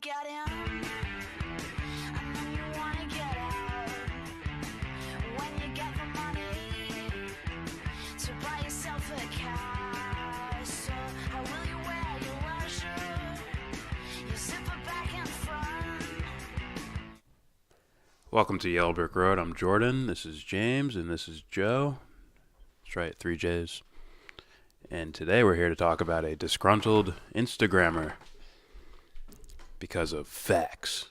get in, and then you wanna get out. When you get the money to buy yourself a castle, how will you wear your leisure? You zipper back and front. Welcome to Yellow Brick Road. I'm Jordan. This is James, and this is Joe. That's right, 3 J's. And today we're here to talk about a disgruntled Instagrammer because of facts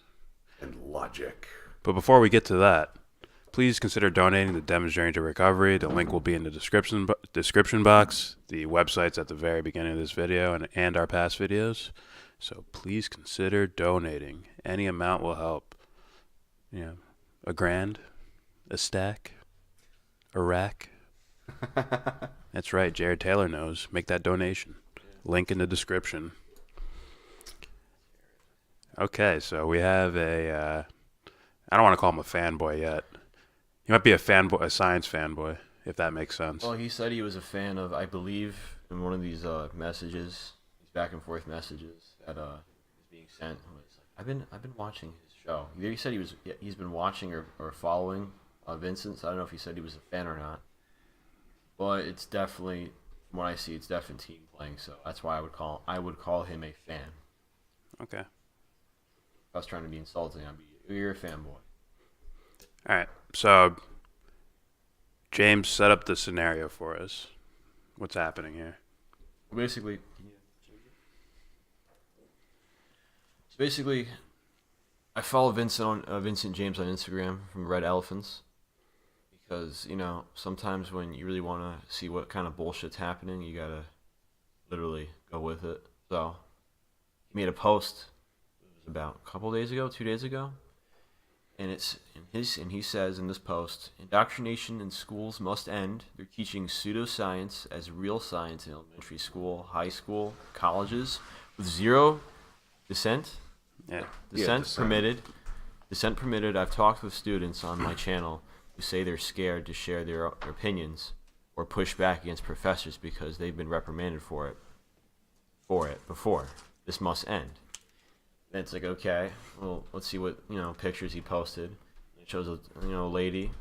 and logic. But before we get to that, please consider donating to Devon's Journey to Recovery. The link will be in the description box. The website's at the very beginning of this video and our past videos. So please consider donating. Any amount will help. You know, $1,000, a stack, a rack. That's right, Jared Taylor knows. Make that donation. Link in the description. Okay, so we have I don't want to call him a fanboy yet. He might be a fanboy, a science fanboy, if that makes sense. Well, he said he was a fan of, I believe, in one of these messages, these back and forth messages that is being sent. I've been watching his show. He said he's been watching or following Vincent's. I don't know if he said he was a fan or not, but it's definitely, from what I see, it's definitely team playing. So that's why I would call him a fan. Okay. If I was trying to be insulting, you're a fanboy. All right, so James set up the scenario for us. What's happening here? Basically, I follow Vincent James on Instagram from Red Elephants because, you know, sometimes when you really want to see what kind of bullshit's happening, you gotta literally go with it. So he made a post. It was about a couple days ago, 2 days ago, and he says in this post, indoctrination in schools must end. They're teaching pseudoscience as real science in elementary school, high school, colleges, with zero dissent. Dissent permitted. Dissent permitted. I've talked with students on my channel who say they're scared to share their opinions or push back against professors because they've been reprimanded for it before. This must end. And it's like, okay, well, let's see what, pictures he posted. It shows a lady,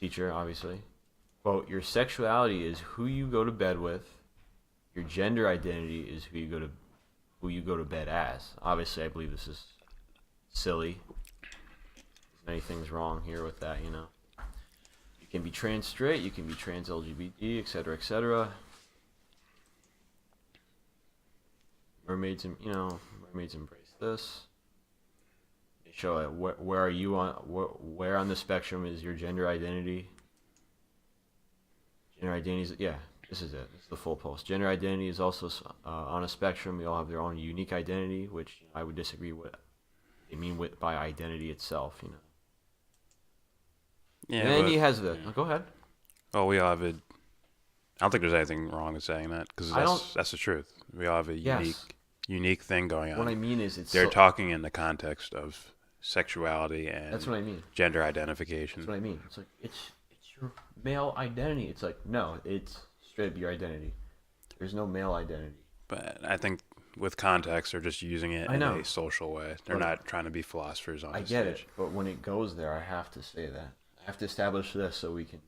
teacher, obviously. Quote, your sexuality is who you go to bed with. Your gender identity is who you go to bed as. Obviously, I believe this is silly. There's many things wrong here with that, You can be trans straight, you can be trans LGBT, etc., etc. Mermaids embrace this. They show it. Where are you on? Where on the spectrum is your gender identity? Gender identity is, yeah. This is it. It's the full post. Gender identity is also on a spectrum. We all have their own unique identity, which I would disagree with. They mean by identity itself, Yeah. And then he has the. Go ahead. Well, we all have a. I don't think there's anything wrong with saying that because that's the truth. We all have a unique thing going on. What I mean is, they're talking in the context of sexuality and that's what I mean. Gender identification. That's what I mean. It's like it's your male identity. It's like no, it's straight up your identity. There's no male identity. But I think with context, they're just using it in a social way. They're not trying to be philosophers on the I get stage. it, but when it goes there, I have to say that. I have to establish this so we can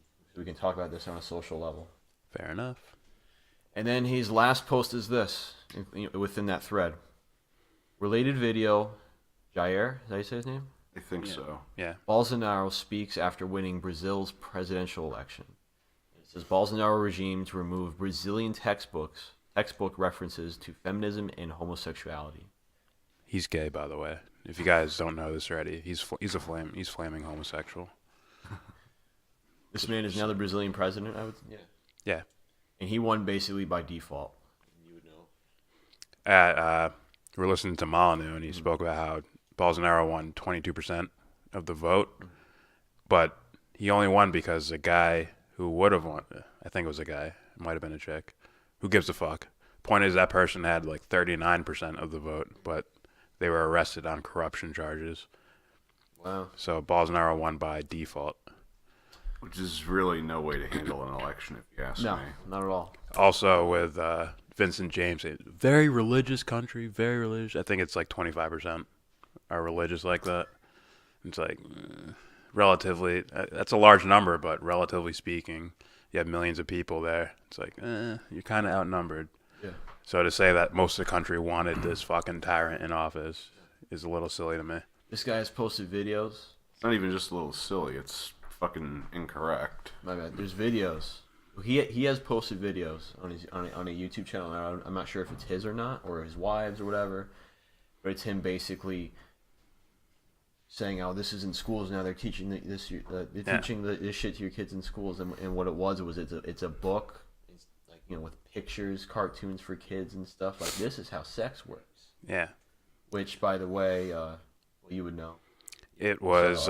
talk about this on a social level. Fair enough. And then his last post is this, within that thread. Related video, Jair, is that how you say his name? I think so. Yeah. Bolsonaro speaks after winning Brazil's presidential election. It says Bolsonaro regime to remove Brazilian textbook references to feminism and homosexuality. He's gay, by the way. If you guys don't know this already, he's flaming homosexual. This man is now the Brazilian president, Yeah. And he won basically by default. You would know. We're listening to Molyneux, and he spoke about how Bolsonaro won 22% of the vote, but he only won because a guy who would have won, I think it was a guy, it might have been a chick, who gives a fuck. Point is that person had like 39% of the vote, but they were arrested on corruption charges. Wow. So Bolsonaro won by default. Which is really no way to handle an election, if you ask me. No, not at all. Also with Vincent James, a very religious country, very religious. I think it's like 25% are religious like that. It's like relatively, that's a large number, but relatively speaking, you have millions of people there. It's like, you're kind of outnumbered. Yeah. So to say that most of the country wanted this fucking tyrant in office is a little silly to me. This guy has posted videos. It's not even just a little silly. It's fucking incorrect. My bad. There's videos. He has posted videos on his on a YouTube channel. I'm not sure if it's his or not, or his wives or whatever, but it's him basically saying, "Oh, this is in schools now. They're teaching teaching this shit to your kids in schools." And what it was it's a book. It's like, you know, with pictures, cartoons for kids and stuff. Like, this is how sex works. Yeah. Which, by the way, well, you would know. It was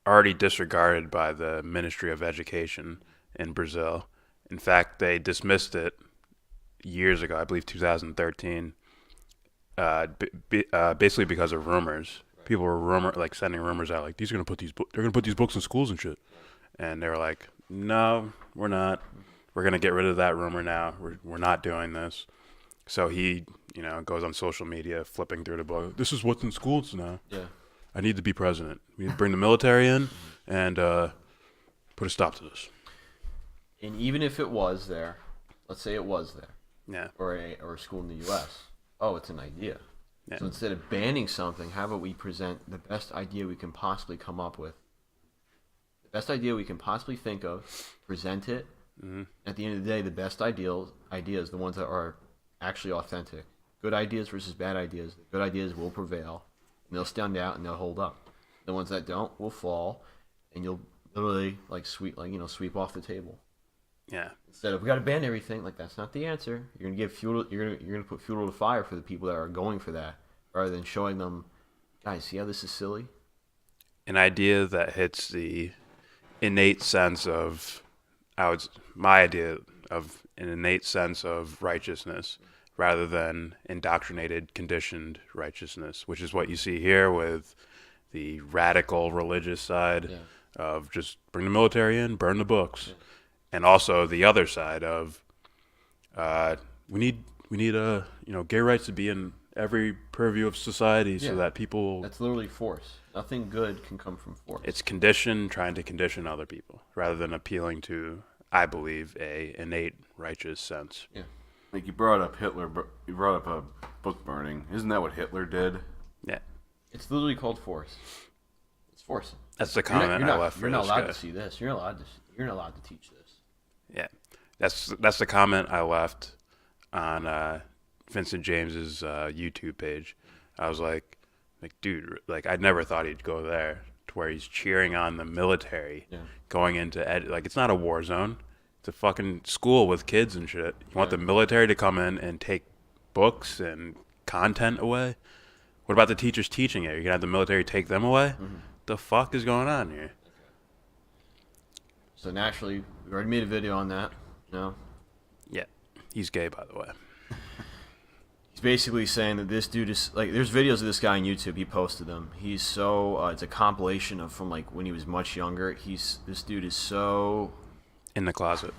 already disregarded by the Ministry of Education in Brazil. In fact, they dismissed it years ago, I believe 2013, basically because of rumors. People were sending rumors out, like, they're gonna put these books in schools and shit. And they were like, no, we're not. We're gonna get rid of that rumor now. We're not doing this. So he, goes on social media flipping through the book. This is what's in schools now. Yeah. I need to be president. We need to bring the military in and put a stop to this. And even if it was there, let's say it was there, Yeah. or a school in the U.S. Oh, it's an idea. Yeah. So instead of banning something, how about we present the best idea we can possibly come up with? The best idea we can possibly think of, present it. Mm-hmm. At the end of the day, the best ideas, the ones that are actually authentic. Good ideas versus bad ideas. The good ideas will prevail, and they'll stand out and they'll hold up. The ones that don't will fall, and you'll literally sweep off the table. Yeah. Instead of, we got to ban everything, like, that's not the answer. You're gonna give fuel. You're gonna put fuel to the fire for the people that are going for that, rather than showing them, guys, see how this is silly. An idea that hits the innate sense of, my idea of an innate sense of righteousness, rather than indoctrinated, conditioned righteousness, which is what you see here with the radical religious side of just bring the military in, burn the books. Yeah. And also the other side of we need gay rights to be in every purview of society so that people. That's literally force. Nothing good can come from force. It's trying to condition other people rather than appealing to, I believe, a innate righteous sense. Yeah. Like, you brought up Hitler. You brought up a book burning. Isn't that what Hitler did? Yeah. It's literally called force. It's force. That's the comment I left for You're not this allowed guy. to see this. You're not allowed to teach this. Yeah, that's the comment I left on Vincent James's YouTube page. I was like, dude, like, I never thought he'd go there to where he's cheering on the military going into it's not a war zone. It's a fucking school with kids and shit. You want the military to come in and take books and content away? What about the teachers teaching it? You're gonna have the military take them away? Mm-hmm. The fuck is going on here? So naturally, we already made a video on that. No. Yeah, he's gay, by the way. He's basically saying that this dude is like. There's videos of this guy on YouTube. He posted them. He's so. It's a compilation of from like when he was much younger. This dude is so. In the closet.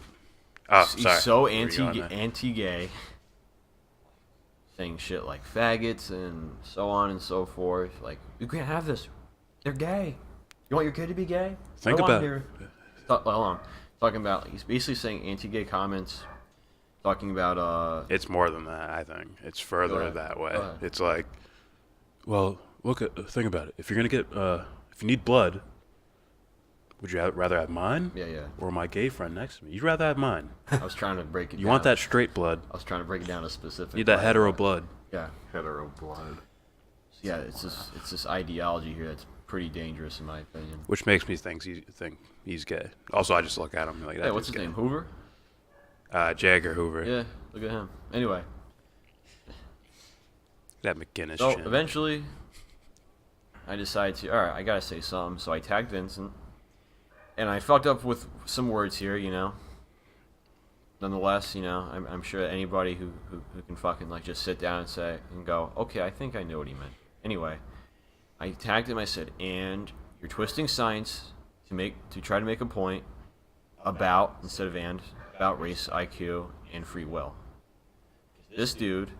Oh, he's sorry. so anti-gay. Saying shit like faggots and so on and so forth. Like, you can't have this. They're gay. You want your kid to be gay? Think about it. Hold on. Talking about, he's basically saying anti-gay comments. Talking about It's more than that, I think. It's further that way. It's like, well, think about it. If you're gonna get, if you need blood, would you rather have mine? Yeah. Or my gay friend next to me? You'd rather have mine. I was trying to break it down. You want that straight blood. I was trying to break it down to specific. You need that hetero blood. Yeah. Hetero blood. Yeah, it's this ideology here that's pretty dangerous in my opinion. Which makes me think he's gay. Also, I just look at him like that. Hey, what's his name? Hoover? Jagger Hoover. Yeah, look at him. Anyway. That McGinnis So shit. eventually, I decided alright, I gotta say something. So I tagged Vincent. And I fucked up with some words here, Nonetheless, I'm sure that anybody who can fucking like just sit down and go, okay, I think I know what he meant. Anyway, I tagged him. I said, and you're twisting science to try to make a point about race, IQ, and free will. this dude,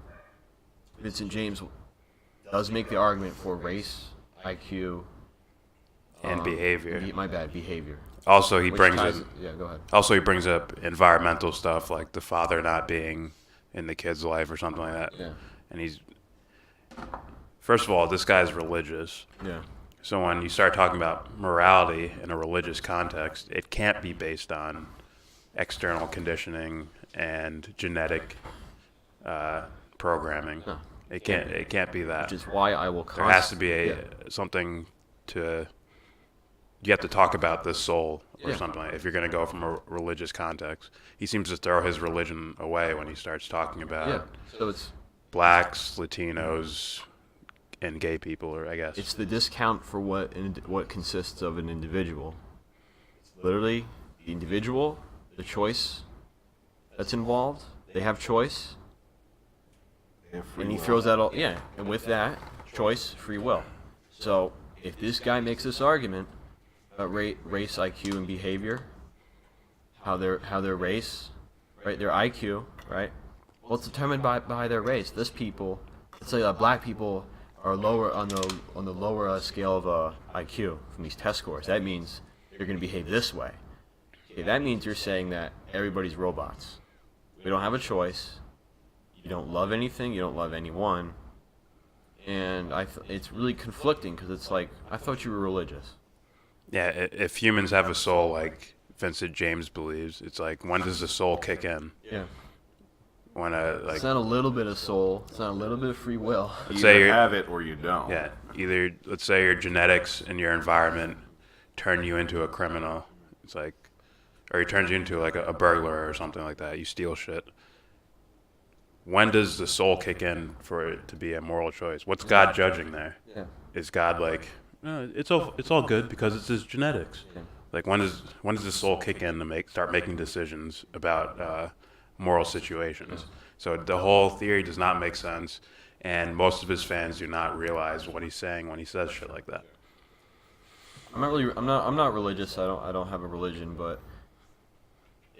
Vincent James, does make the argument for race, IQ, And behavior. behavior. Also, he Which brings ties- in, Yeah, go ahead. also he brings up environmental stuff like the father not being in the kid's life or something like that. Yeah. And he's, first of all, this guy's religious. Yeah. So when you start talking about morality in a religious context, it can't be based on external conditioning and genetic programming. No. It can't be that. Which is why I will There has to be something to. You have to talk about the soul or Yeah. something if you're going to go from a religious context. He seems to throw his religion away when he starts talking about Yeah. So it's blacks, Latinos, and gay people, or I guess. the discount for what consists of an individual. It's literally the individual, the choice that's involved. They have choice, and he throws that all. Yeah, and with that choice, free will. So if this guy makes this argument about race, IQ, and behavior, how their race, right, their IQ, right, well, it's determined by their race. This people, let's say black people are lower on the lower scale of IQ from these test scores. That means you're going to behave this way. Okay, that means you're saying that everybody's robots. We don't have a choice. You don't love anything. You don't love anyone. And it's really conflicting because it's like, I thought you were religious. Yeah, if humans have a soul like Vincent James believes, it's like, when does the soul kick in? Yeah. When It's not a little bit of soul. It's not a little bit of free will. You say either you're- have it or you don't. yeah, either let's say your genetics and your environment turn you into a criminal. It's like, or he turns you into like a burglar or something like that. You steal shit. When does the soul kick in for it to be a moral choice? What's God judging there? Yeah. Is God like, no, it's all good because it's his genetics? Yeah. Like, when does the soul kick in to start making decisions about moral situations? So the whole theory does not make sense, and most of his fans do not realize what he's saying when he says shit like that. I'm not religious. I don't have a religion, but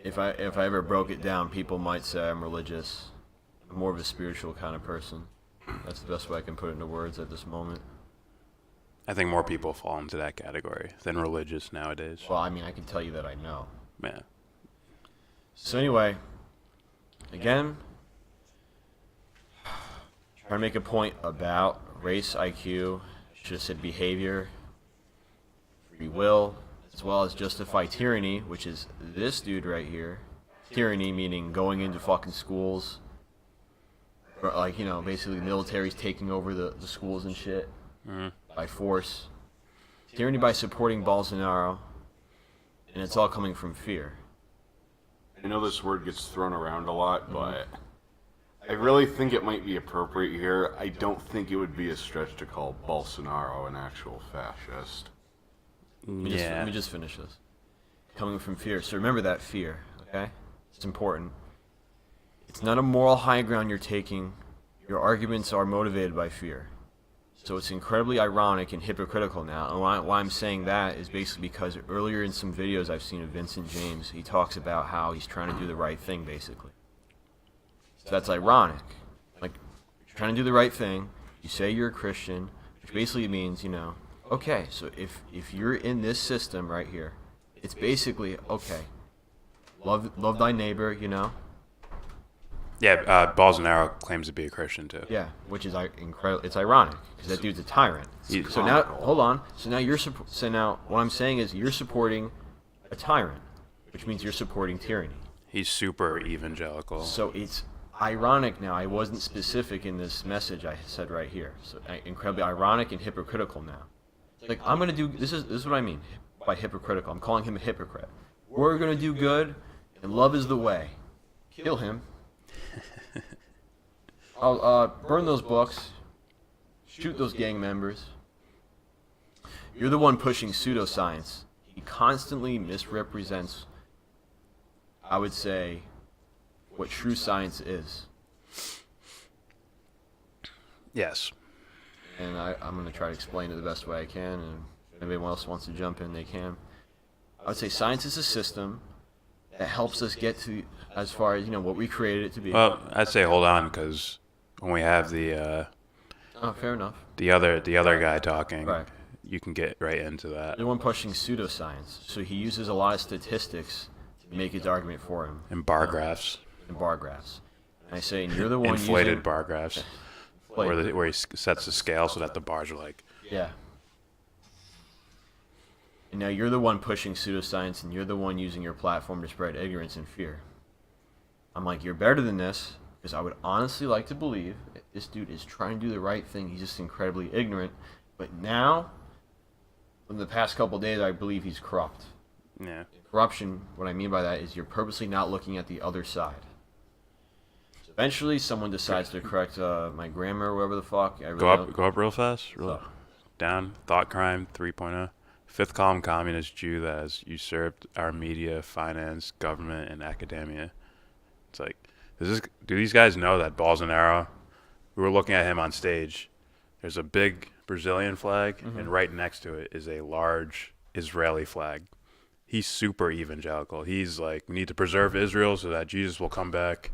if I ever broke it down, people might say I'm religious. I'm more of a spiritual kind of person. That's the best way I can put it into words at this moment. I think more people fall into that category than religious nowadays. Well, I mean, I can tell you that I know. Yeah. So anyway, again, trying to make a point about race, IQ, should have said behavior, free will, as well as justify tyranny, which is this dude right here. Tyranny meaning going into fucking schools, or like, you know, basically the military's taking over the schools and shit by force. Tyranny by supporting Bolsonaro, and it's all coming from fear. I know this word gets thrown around a lot, but I really think it might be appropriate here. I don't think it would be a stretch to call Bolsonaro an actual fascist. Let me just finish this. Coming from fear. So remember that fear, okay? It's important. It's not a moral high ground you're taking. Your arguments are motivated by fear. So it's incredibly ironic and hypocritical now. And why I'm saying that is basically because earlier in some videos I've seen of Vincent James, he talks about how he's trying to do the right thing, basically. So that's ironic. Like, you're trying to do the right thing. You say you're a Christian, which basically means, you know, okay, so if you're in this system right here, it's basically, okay, love thy neighbor, you know? Yeah, Bolsonaro claims to be a Christian too. Yeah, which is incredible. It's ironic because that dude's a tyrant. He's So now, hold on. So now what I'm saying is you're supporting a tyrant, which means you're supporting tyranny. He's super evangelical. So it's ironic now. I wasn't specific in this message I said right here. So incredibly ironic and hypocritical now. Like, I'm gonna do this is what I mean by hypocritical. I'm calling him a hypocrite. We're gonna do good, and love is the way. Kill him. I'll burn those books. Shoot those gang members. You're the one pushing pseudoscience. He constantly misrepresents, I would say, what true science is. Yes. And I'm going to try to explain it the best way I can, and if anyone else wants to jump in, they can. I would say science is a system that helps us get to as far as what we created it to be. Well, I'd say hold on, because when we have the Oh, fair enough. the other guy talking, Right. you can get right into that. The one pushing pseudoscience, so he uses a lot of statistics to make his argument for him. And bar graphs, And bar graphs. And I say, and you're the one inflated using bar graphs, inflated. where he sets the scale so that the bars are like. Yeah. And now you're the one pushing pseudoscience, and you're the one using your platform to spread ignorance and fear. I'm like, you're better than this, because I would honestly like to believe that this dude is trying to do the right thing. He's just incredibly ignorant. But now, in the past couple of days, I believe he's corrupt. Yeah. Corruption, what I mean by that is you're purposely not looking at the other side. So eventually, someone decides to correct my grammar or whatever the fuck. I really Go up real fast. Oh. Down. Thought crime 3.0. Fifth column communist Jew that has usurped our media, finance, government, and academia. It's like, do these guys know that Bolsonaro? We were looking at him on stage. There's a big Brazilian flag, and right next to it is a large Israeli flag. He's super evangelical. He's like, we need to preserve Israel so that Jesus will come back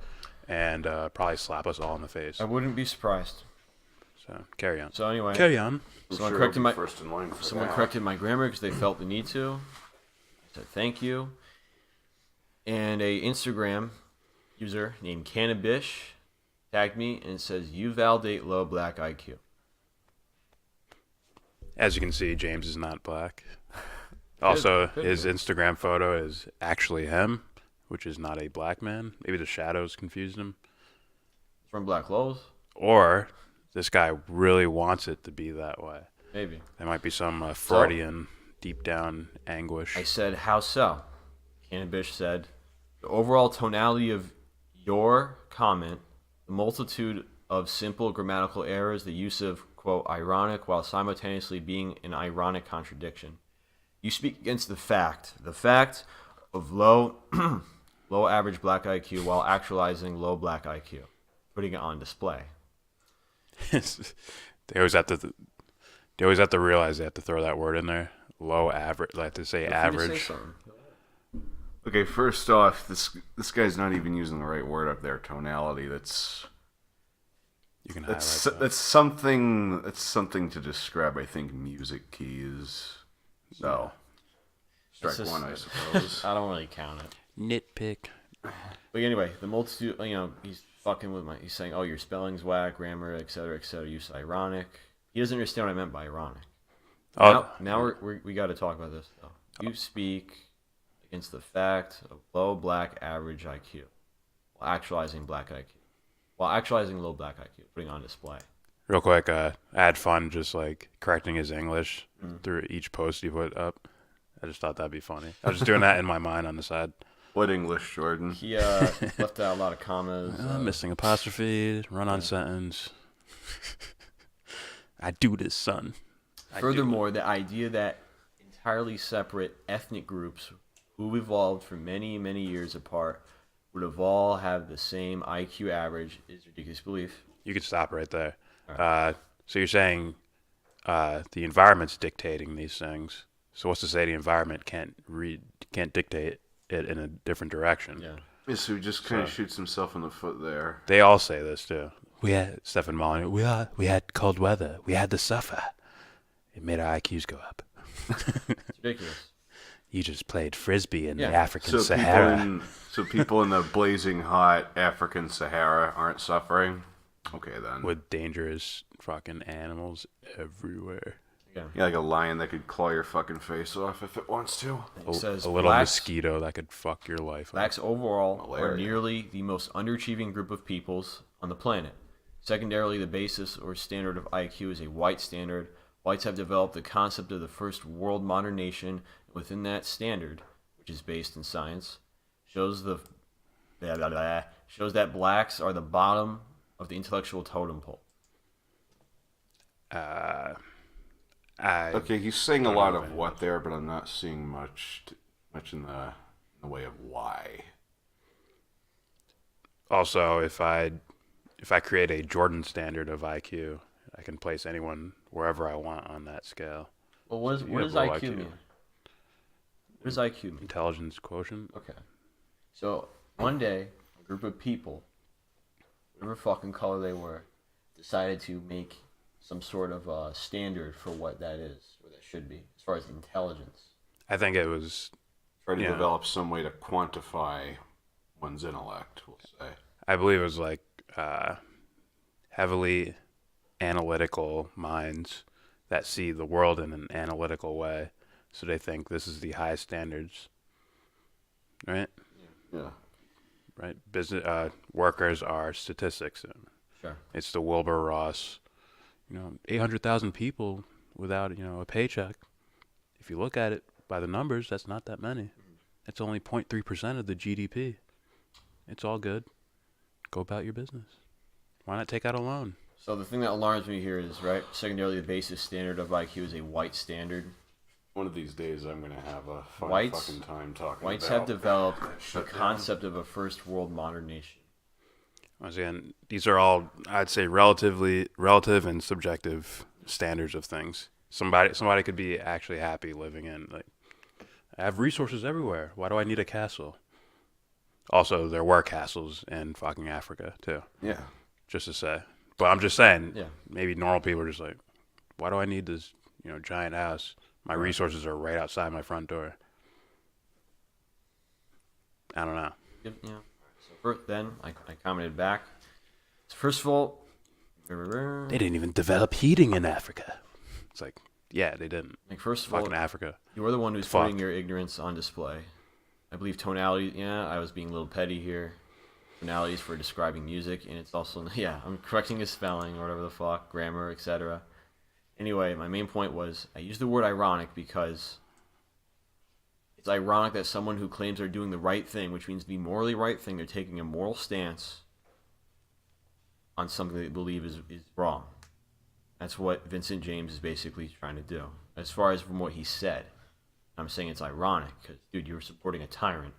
and probably slap us all in the face. I wouldn't be surprised. So carry on. So anyway, Carry on. someone Sure corrected I'll my be first in line for someone that. corrected my grammar because they felt the need to. I said thank you. And a Instagram user named Cannabish tagged me and it says you validate low black IQ. As you can see, James is not black. Also, Good. his Instagram photo is actually him, which is not a black man. Maybe the shadows confused him. From Black Lowe's? Or this guy really wants it to be that way. Maybe. There might be some Freudian, deep down anguish. I said, how so? Cannabish said, the overall tonality of your comment, the multitude of simple grammatical errors, the use of, quote, ironic while simultaneously being an ironic contradiction. You speak against the fact of low average black IQ while actualizing low black IQ, putting it on display. They always have to realize they have to throw that word in there. Low average, like to say Feel free to average. say something. Okay, first off, this guy's not even using the right word up there. Tonality. That's You can highlight that's that. that's something. That's something to describe. I think music keys. So strike It's just- one, I suppose. I don't really count it. Nitpick. But anyway, the multitude, he's fucking with he's saying, oh, your spelling's whack, grammar, etc., use ironic. He doesn't understand what I meant by ironic. Oh, Now we got to talk about this, though. You speak against the fact of low black average IQ while actualizing black IQ. While actualizing low black IQ, putting on display. real quick, I had fun just like correcting his English through each post he put up. I just thought that'd be funny. I was just doing that in my mind on the side. What English, Jordan? He left out a lot of commas. Missing apostrophe, run-on sentence. I do this, son. I do Furthermore, the idea that entirely separate ethnic groups who evolved for many, many years apart would have all have the same IQ average is ridiculous belief. You could stop right there. So you're saying the environment's dictating these things. So what's to say the environment can't dictate it in a different direction? Yeah. Yeah, so he just kind of shoots himself in the foot there. They all say this too. We had Stephen Molyneux. We had cold weather. We had to suffer. It made our IQs go up. It's ridiculous. You just played frisbee in Yeah. the African So Sahara. people in the blazing hot African Sahara aren't suffering. Okay then. With dangerous fucking animals everywhere. Yeah. Yeah, like a lion that could claw your fucking face off if it wants to. It says A little blacks, mosquito that could fuck your life up. blacks overall are Malaria. nearly the most underachieving group of peoples on the planet. Secondarily, the basis or standard of IQ is a white standard. Whites have developed the concept of the first world modern nation. Within that standard, which is based in science, shows that blacks are the bottom of the intellectual totem pole. Okay, he's saying a don't lot know of any what there, but I'm not seeing much in the way of why. Also, if I create a Jordan standard of IQ, I can place anyone wherever I want on that scale. Well, what You does have low IQ IQ. mean? What does IQ mean? Intelligence quotient. Okay. So one day, a group of people, whatever fucking color they were, decided to make some sort of standard for what that is, or that should be, as far as intelligence. I think it was. Try to Yeah. develop some way to quantify one's intellect, we'll say. I believe it was like heavily analytical minds that see the world in an analytical way, so they think this is the highest standards, right? Yeah. Right. Business workers are statistics. Sure. It's the Wilbur Ross, 800,000 people without a paycheck. If you look at it by the numbers, that's not that many. It's only 0.3% of the GDP. It's all good. Go about your business. Why not take out a loan? So the thing that alarms me here is, right, secondarily, the basis standard of IQ is a white standard. One of these days, I'm going to have a fun Whites- fucking time talking Whites about have developed the shut down. concept of a first world modern nation. Once again, these are all, I'd say, relative and subjective standards of things. Somebody could be actually happy living in, like, I have resources everywhere. Why do I need a castle? Also, there were castles in fucking Africa, too, Yeah. just to say. But I'm just saying, Yeah. maybe normal people are just like, why do I need this, giant house? My resources are right outside my front door. I don't know. Yeah. So then I commented back. So first of all, They didn't even develop heating in Africa. It's like, yeah, they didn't. like first of all, Fucking Africa. you are the one who's Fuck. putting your ignorance on display. I believe tonality. Yeah, I was being a little petty here. Tonalities for describing music, and it's also I'm correcting his spelling or whatever the fuck, grammar, etc. Anyway, my main point was I used the word ironic because it's ironic that someone who claims they're doing the right thing, which means the morally right thing, they're taking a moral stance on something they believe is wrong. That's what Vincent James is basically trying to do. As far as from what he said, I'm saying it's ironic because, dude, you're supporting a tyrant.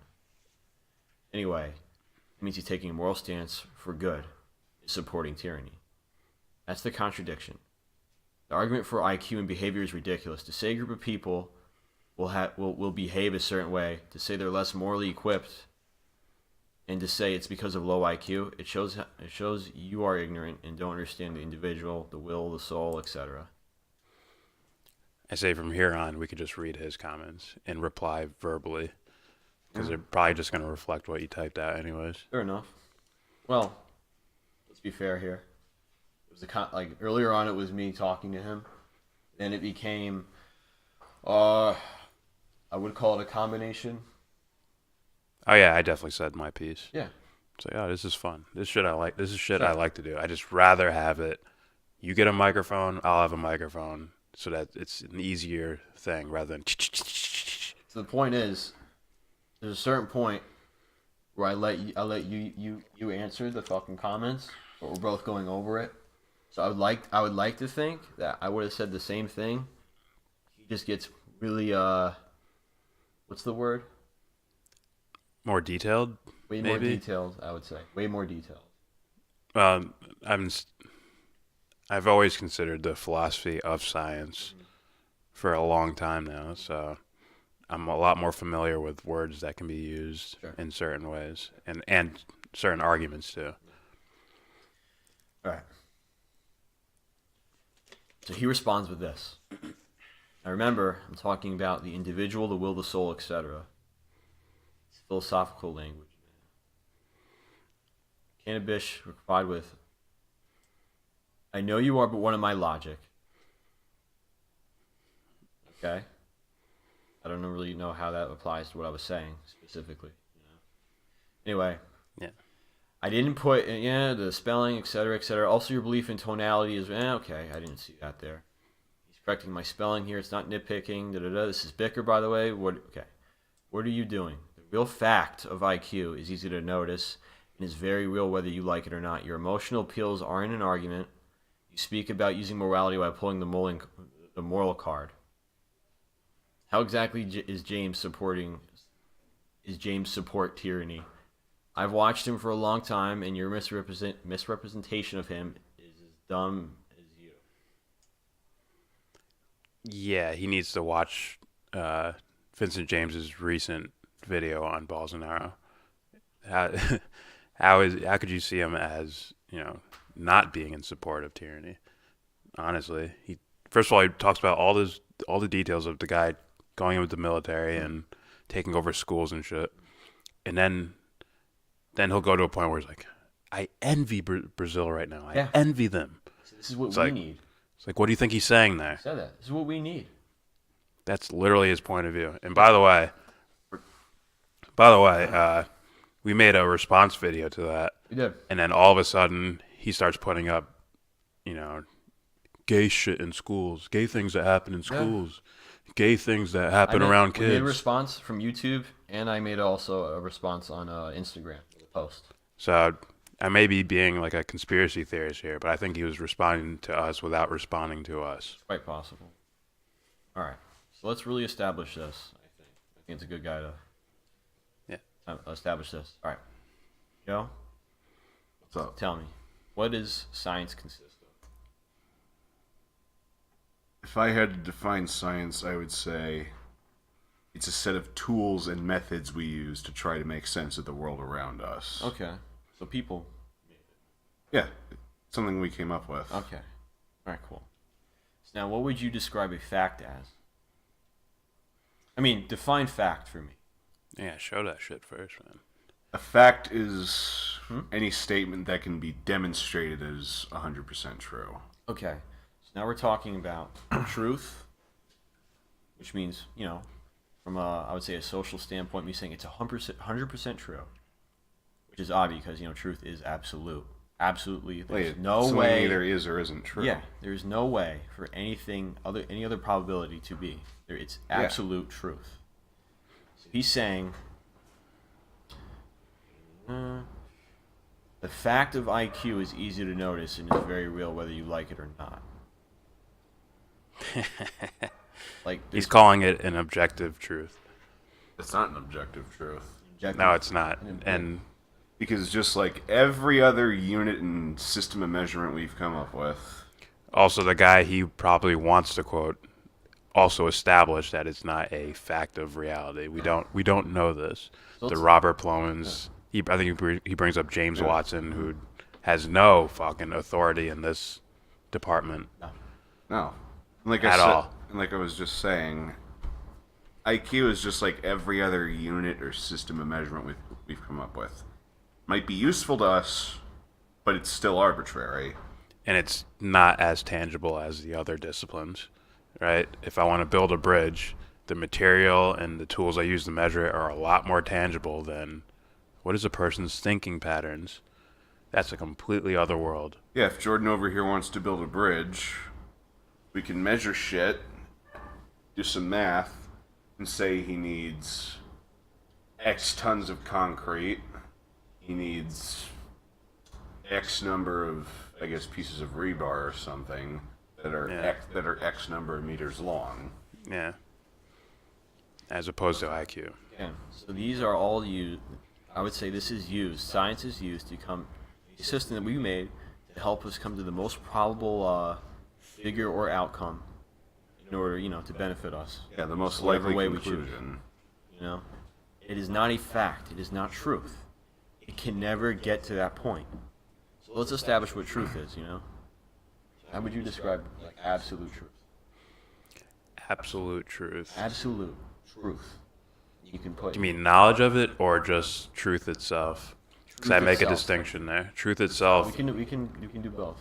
Anyway, it means he's taking a moral stance for good, is supporting tyranny. That's the contradiction. The argument for IQ and behavior is ridiculous. To say a group of people will behave a certain way, to say they're less morally equipped, and to say it's because of low IQ, it shows you are ignorant and don't understand the individual, the will, the soul, etc. I say from here on, we could just read his comments and reply verbally. Because they're probably just going to reflect what you typed out anyways. Fair enough. Well, let's be fair here. It was like earlier on, it was me talking to him. Then it became, I would call it a combination. Oh, yeah, I definitely said my piece. Yeah. It's like, oh, this is fun. This is shit I like to do. I just rather have it. You get a microphone, I'll have a microphone, so that it's an easier thing rather than. So the point is, there's a certain point where I let you answer the fucking comments, but we're both going over it. So I would like to think that I would have said the same thing. He just gets really what's the word? More detailed? Way maybe? more detailed, I would say. Way more detailed. I've always considered the philosophy of science for a long time now, so I'm a lot more familiar with words that can be used in certain ways and certain arguments too. All right. So he responds with this. Now remember, I'm talking about the individual, the will, the soul, etc. It's philosophical language. Cannabish replied with, I know you are but one of my logic. Okay? I don't really know how that applies to what I was saying specifically. Anyway. Yeah. I didn't put, the spelling, etc., etc. Also, your belief in tonality is, okay, I didn't see that there. He's correcting my spelling here. It's not nitpicking. This is Bicker, by the way. What are you doing? The real fact of IQ is easy to notice and is very real whether you like it or not. Your emotional appeals aren't an argument. You speak about using morality by pulling the moral card. How exactly is James support tyranny? I've watched him for a long time, and your misrepresentation of him is as dumb as you. Yeah, he needs to watch Vincent James's recent video on Bolsonaro. how how could you see him as, not being in support of tyranny? Honestly, he first of all he talks about all the details of the guy going in with the military and taking over schools and shit, and then he'll go to a point where he's like, I envy Brazil right now. I envy them. So this is what It's we like- need. It's like, what do you think he's saying there? Said that. This is what we need. That's literally his point of view. And by the way, we made a response video to that, We did. and then all of a sudden he starts putting up, gay shit in schools, gay things that happen in schools, gay things that happen around We made a kids. response from YouTube, and I made also a response on Instagram, a post. So I may be being like a conspiracy theorist here, but I think he was responding to us without responding to us. Quite possible. All right. So let's really establish this, I think. I think it's a good guy to establish this. All right. Joe, What's up? tell me, what does science consist of? If I had to define science, I would say it's a set of tools and methods we use to try to make sense of the world around us. Okay. So people. Yeah, something we came up with. Okay. All right, cool. So now, what would you describe a fact as? I mean, define fact for me. Yeah, show that shit first, man. A fact is any statement that can be demonstrated as 100% true. Okay. So now we're talking about truth, which means, from I would say a social standpoint, me saying it's 100% true, which is odd because, truth is absolute. Absolutely. There's no something way. either is or isn't true. Yeah, there's no way for any other probability to be. It's absolute truth. So he's saying the fact of IQ is easy to notice and is very real whether you like it or not. Like He's calling it an objective truth. It's not an objective truth. No, it's not. And Because just like every other unit and system of measurement we've come up with, also the guy he probably wants to quote also established that it's not a fact of reality. We don't know this. The Robert Plomans. I think he brings up James Watson, who has no fucking authority in this department. no. Like At all. And like I was just saying, IQ is just like every other unit or system of measurement we've come up with. Might be useful to us, but it's still arbitrary. And it's not as tangible as the other disciplines, right? If I want to build a bridge, the material and the tools I use to measure it are a lot more tangible than what is a person's thinking patterns. That's a completely other world. Yeah, if Jordan over here wants to build a bridge, we can measure shit, do some math, and say he needs X tons of concrete. He needs X number of, I guess, pieces of rebar or something that are X number of meters long. Yeah. As opposed to IQ. Yeah. So these are all used. I would say this is used. Science is used to come a system that we made to help us come to the most probable figure or outcome in order, to benefit us. Yeah, the most Whatever likely way we choose. conclusion. It is not a fact. It is not truth. It can never get to that point. So let's establish what truth is. How would you describe absolute truth? Absolute truth. Absolute truth. You can put. You mean knowledge of it or just truth itself? Because I Truth make a itself. distinction there. Truth itself. We can do both.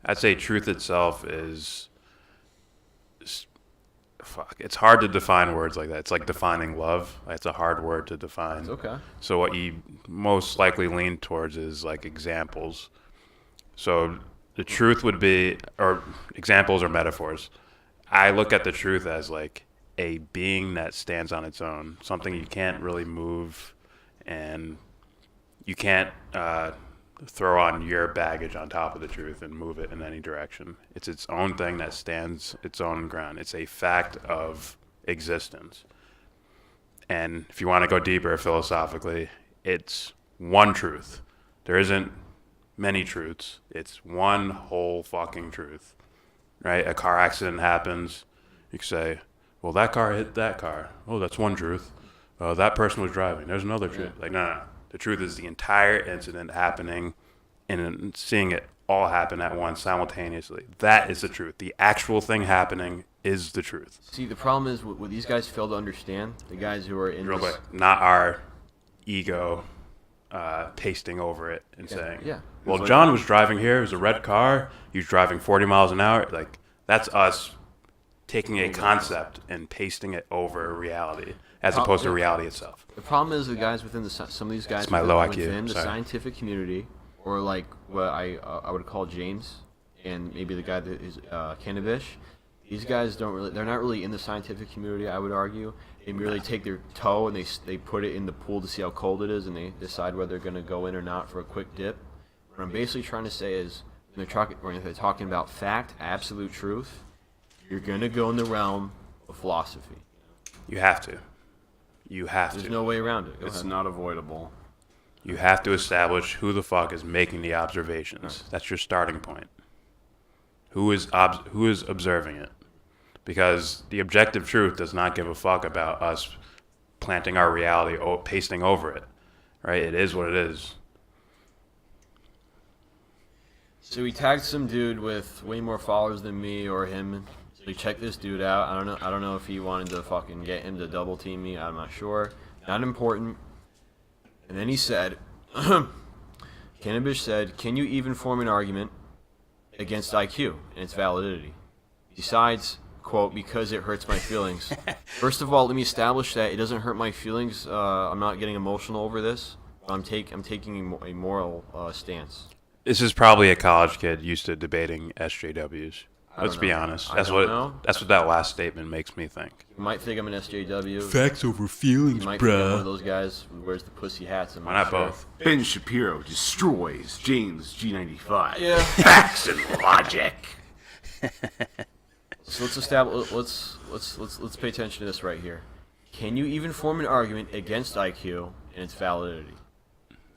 I'd say truth itself is. Fuck. It's hard to define words like that. It's like defining love. It's a hard word to define. It's okay. So what you most likely lean towards is like examples. So the truth would be, or examples or metaphors. I look at the truth as like a being that stands on its own, something you can't really move, and you can't throw on your baggage on top of the truth and move it in any direction. It's its own thing that stands its own ground. It's a fact of existence. And if you want to go deeper philosophically, it's one truth. There isn't many truths. It's one whole fucking truth, right? A car accident happens. You can say, well, that car hit that car. Oh, that's one truth. That person was driving. There's another truth. Like, no. The truth is the entire incident happening and seeing it all happen at once simultaneously. That is the truth. The actual thing happening is the truth. See, the problem is what these guys fail to understand. The guys who are in Real this, quick, not our ego pasting over it and saying, yeah. well, John was driving here. It was a red car. He was driving 40 miles an hour. Like, that's us taking a concept and pasting it over reality as opposed to reality itself. The problem is the guys within some of these guys It's my low IQ, within the sorry. scientific community, or like what I would call James, and maybe the guy that is Cannabis. These guys they're not really in the scientific community, I would argue. They merely take their toe and they put it in the pool to see how cold it is, and they decide whether they're going to go in or not for a quick dip. What I'm basically trying to say is, when they're talking about fact, absolute truth, you're going to go in the realm of philosophy. You have to. You have There's to. no way around it. Go It's ahead. not avoidable. You have to establish who the fuck is making the observations. That's your starting point. Who is observing it? Because the objective truth does not give a fuck about us planting our reality, pasting over it. Right? It is what it is. So we tagged some dude with way more followers than me or him. So check this dude out. I don't know if he wanted to fucking get him to double team me. I'm not sure. Not important. And then he said, Cannabis said, can you even form an argument against IQ and its validity? Besides, quote, because it hurts my feelings. First of all, let me establish that it doesn't hurt my feelings. I'm not getting emotional over this. I'm taking a moral stance. This is probably a college kid used to debating SJWs. Let's be know. honest. I That's don't what know. that's what that last statement makes me think. You might think I'm an SJW. Facts over feelings, You might think I'm one of those guys who wears the pussy hats. Why not both? Ben Shapiro destroys James G95. Yeah. Facts and logic. So let's establish. Let's pay attention to this right here. Can you even form an argument against IQ and its validity?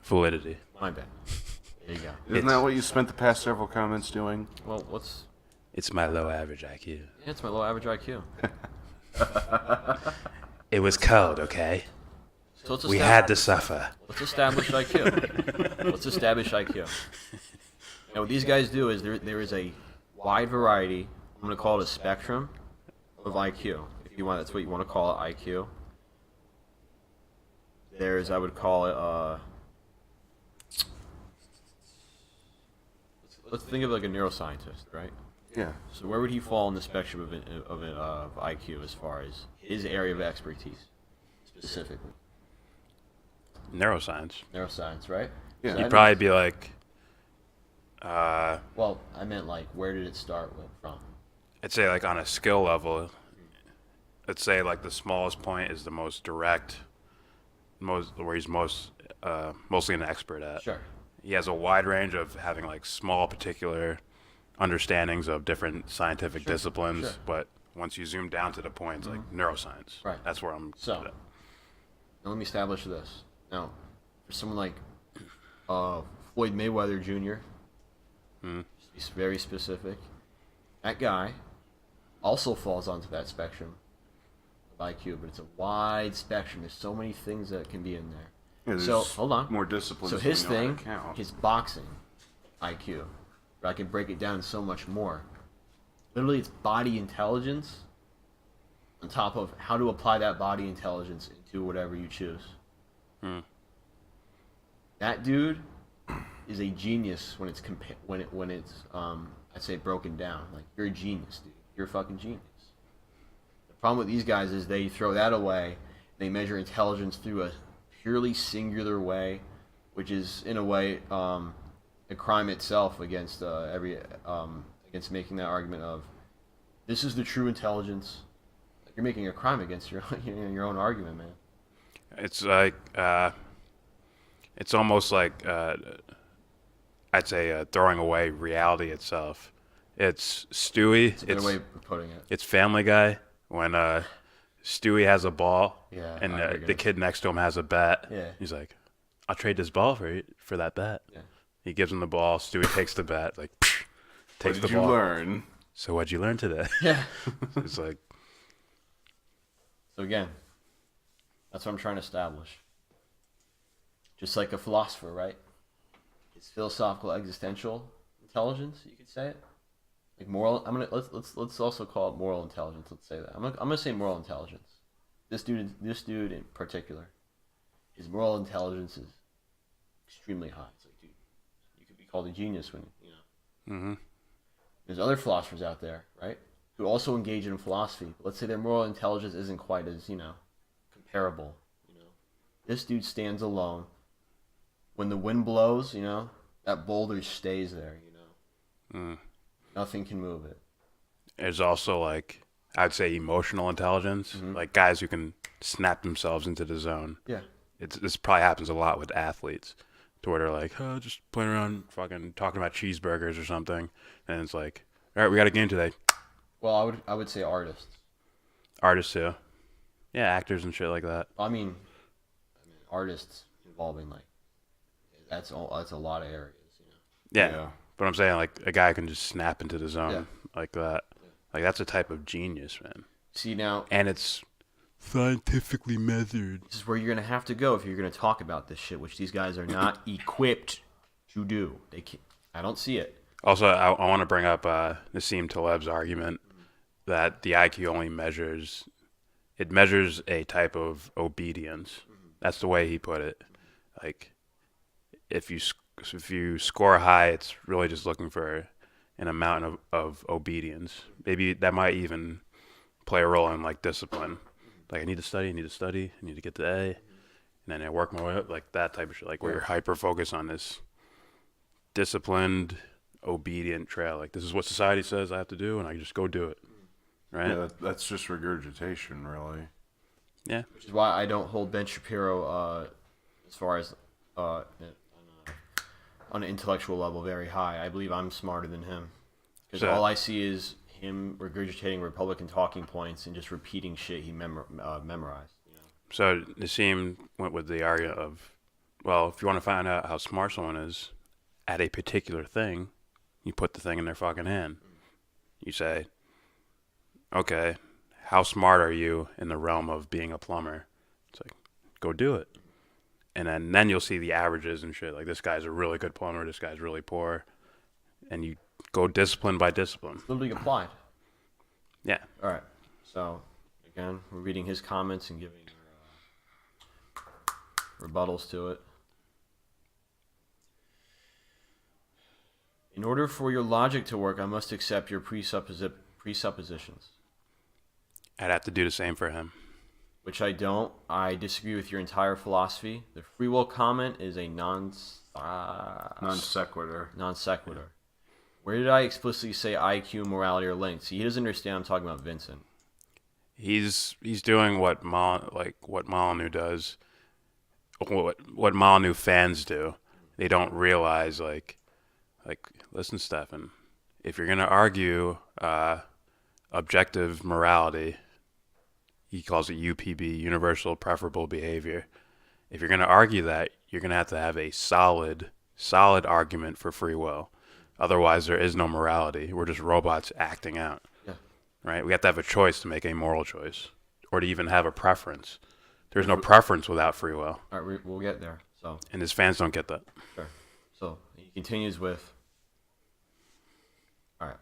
Validity. My bad. There you go. Isn't that what you spent the past several comments doing? Well, let's. It's my low average IQ. Yeah, it's my low average IQ. It was cold, okay? So let's We establish- had to suffer. Let's establish IQ. Let's establish IQ. Now, what these guys do is there is a wide variety. I'm going to call it a spectrum of IQ. If you want, that's what you want to call it, IQ. There's, I would call it. Let's think of like a neuroscientist, right? Yeah. So where would he fall in the spectrum of IQ as far as his area of expertise, specifically? Neuroscience. Neuroscience, right? Yeah. So You'd that probably means- be like, Well, I meant like, where did it start from? I'd say like on a skill level, let's say like the smallest point is the most direct, where he's mostly an expert at. Sure. He has a wide range of having like small particular understandings of different scientific disciplines, sure. but once you zoom down to the points like neuroscience, Right. that's where I'm So- good at. Now let me establish this. Now, for someone like Floyd Mayweather Jr., he's very specific. That guy also falls onto that spectrum of IQ, but it's a wide spectrum. There's so many things that can be in there. Yeah, So there's hold on. more disciplines. So than his we know how to thing, count. his boxing IQ, where I can break it down so much more. Literally, it's body intelligence on top of how to apply that body intelligence into whatever you choose. That dude is a genius when it's I'd say broken down. Like, you're a genius, dude. You're a fucking genius. The problem with these guys is they throw that away. They measure intelligence through a purely singular way, which is in a way a crime itself against against making that argument of this is the true intelligence. You're making a crime against your own argument, man. It's like it's almost like I'd say throwing away reality itself. It's Stewie. It's a better way of putting it. It's Family Guy when Stewie has a ball Yeah, and I agree. the kid next to him has a bat. Yeah. He's like, "I'll trade this ball for that bat." Yeah. He gives him the ball. Stewie takes the bat, like What takes did the you ball. learn? So what'd you learn today? Yeah. It's like So again, that's what I'm trying to establish. just like a philosopher, right? It's philosophical existential intelligence, you could say it. Like moral. Let's also call it moral intelligence. Let's say that. I'm gonna say moral intelligence. This dude in particular, his moral intelligence is extremely high. It's like, dude, you could be called a genius when you know. Mm-hmm. There's other philosophers out there, right, who also engage in philosophy. But let's say their moral intelligence isn't quite as comparable. This dude stands alone. When the wind blows, that boulder stays there. Nothing can move it. There's also like I'd say emotional intelligence, like guys who can snap themselves into the zone. Yeah. This probably happens a lot with athletes, to where they're like, oh, just playing around, fucking talking about cheeseburgers or something, and it's like, all right, we got a game today. Well, I would say artists. Artists too, yeah, actors and shit like that. I mean, artists involving like that's a lot of areas. Yeah. But I'm saying like a guy can just snap into the zone like that. Like that's a type of genius, man. See now, and it's scientifically measured. This is where you're gonna have to go if you're gonna talk about this shit, which these guys are not equipped to do. They can't. I don't see it. Also, I want to bring up Nassim Taleb's argument that the IQ only measures a type of obedience. That's the way he put it. Like if you score high, it's really just looking for an amount of obedience. Maybe that might even play a role in like discipline. Like I need to study, I need to get the A, and then I work my way up, like that type of shit. Like where you're hyper focused on this disciplined, obedient trail. Like this is what society says I have to do, and I just go do it. Right? Yeah, that's just regurgitation, really. Yeah. Which is why I don't hold Ben Shapiro as far as on an intellectual level very high. I believe I'm smarter than him because all I see is him regurgitating Republican talking points and just repeating shit he memorized. So Nassim went with the argument of, well, if you want to find out how smart someone is at a particular thing, you put the thing in their fucking hand. You say, okay, how smart are you in the realm of being a plumber? It's like, go do it. And then you'll see the averages and shit. Like, this guy's a really good plumber, this guy's really poor. And you go discipline by discipline. It's literally applied. Yeah. All right. So, again, we're reading his comments and giving rebuttals to it. In order for your logic to work, I must accept your presuppositions. I'd have to do the same for him. Which I don't. I disagree with your entire philosophy. The free will comment is a non sequitur. Non sequitur. Where did I explicitly say IQ, morality are linked? See, he doesn't understand I'm talking about Vincent. He's doing what Molyneux does, what Molyneux fans do. They don't realize like listen, Stefan, if you're gonna argue objective morality, he calls it UPB, universal preferable behavior. If you're gonna argue that, you're gonna have to have a solid argument for free will. Otherwise, there is no morality. We're just robots acting out. Yeah. Right? We have to have a choice to make a moral choice, or to even have a preference. There's no preference without free will. All right, we'll get there. So. And his fans don't get that. Sure. So he continues with. All right.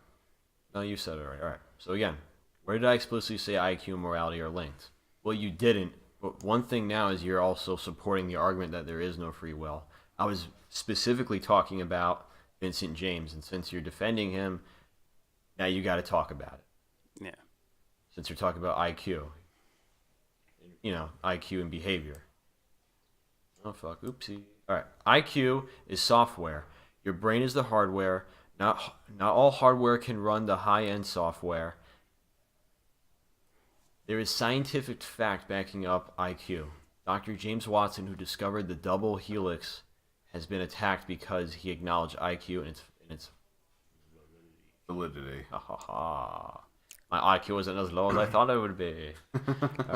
No, you said it right. All right. So again, where did I explicitly say IQ and morality are linked? Well, you didn't. But one thing now is you're also supporting the argument that there is no free will. I was specifically talking about Vincent James, and since you're defending him, now you got to talk about it. Yeah. Since you're talking about IQ, IQ and behavior. Oh fuck! Oopsie. All right. IQ is software. Your brain is the hardware. Not all hardware can run the high-end software. There is scientific fact backing up IQ. Dr. James Watson, who discovered the double helix, has been attacked because he acknowledged IQ and its validity. Ha ha ha. My IQ wasn't as low as I thought it would be.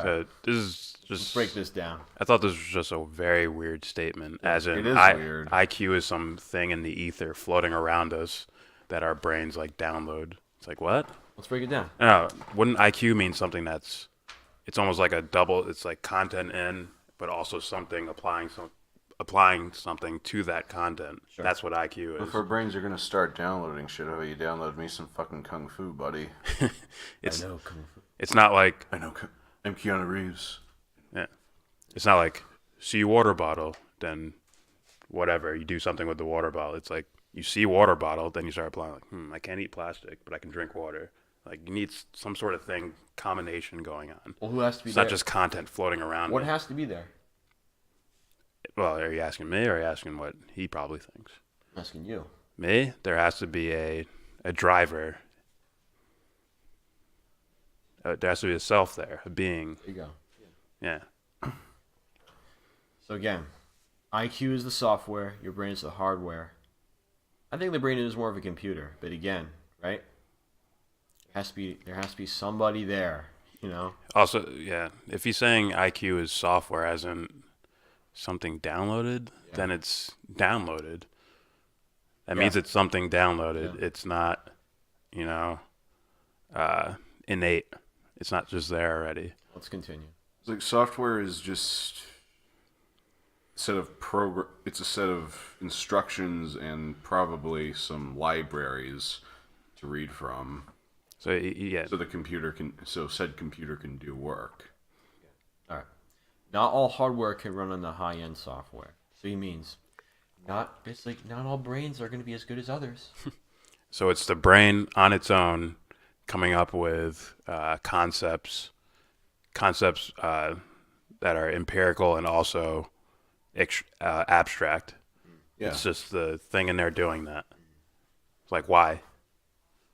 So this is just... Let's break this down. I thought this was just a very weird statement. As in, it is weird. IQ is something in the ether floating around us that our brains like download. It's like, what? Let's break it down. No, wouldn't IQ mean something it's almost like a double, it's like content in, but also something applying applying something to that content. Sure. That's what IQ is. If our brains are gonna start downloading shit, how about you download me some fucking kung fu, buddy? It's I know Kung Fu. it's not like I know. I'm Keanu Reeves. yeah, it's not like see water bottle, then whatever you do something with the water bottle. It's like you see water bottle, then you start applying like I can't eat plastic, but I can drink water. Like you need some sort of thing combination going on. Well, who has to be It's there? not just content floating around. What has to be there? Well, are you asking me or are you asking what he probably thinks? I'm asking you. Me? There has to be a driver. There has to be a self there, a being. There you go. Yeah. So again, IQ is the software, your brain is the hardware. I think the brain is more of a computer, but again, right? There has to be somebody there, you know? Also, yeah, if he's saying IQ is software as in something downloaded, then it's downloaded. That means it's something downloaded. Yeah. It's not, innate. It's not just there already. Let's continue. It's like software is just a set of It's a set of instructions and probably some libraries to read from. So yeah. So said computer can do work. All right. Not all hardware can run on the high-end software. So he means not all brains are going to be as good as others. So it's the brain on its own coming up with concepts that are empirical and also abstract. Yeah. It's just the thing in there doing that. It's like why?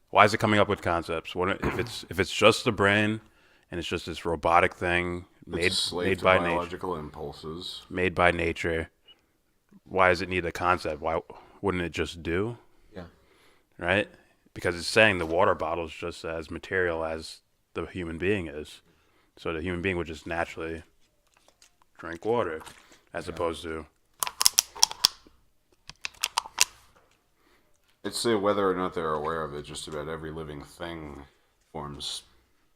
Why is it coming up with concepts? What if it's just the brain and it's just this robotic thing made to by nature? biological impulses. Made by nature. Why does it need a concept? Why wouldn't it just do? Yeah. Right? Because it's saying the water bottle is just as material as the human being is. So the human being would just naturally drink water as opposed to... I'd say whether or not they're aware of it, just about every living thing forms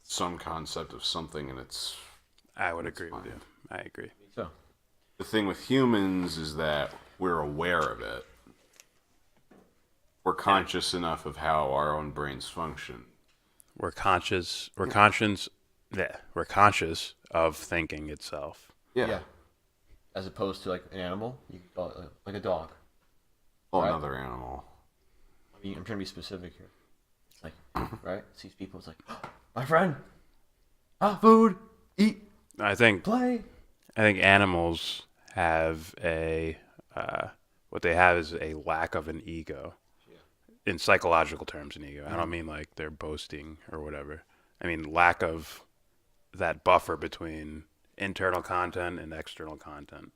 some concept of something, and it's... I would agree with you. I agree. So, The thing with humans is that we're aware of it. We're conscious enough of how our own brains function. We're conscious of thinking itself. Yeah. as opposed to like an animal, you could call it like a dog. Well, Right. another animal. I mean, I'm trying to be specific here. It's like, right? Sees people, it's like, my friend, food, eat, I think play. animals have what they have is a lack of an ego. In psychological terms, an ego. I don't mean like they're boasting or whatever. I mean lack of that buffer between internal content and external content.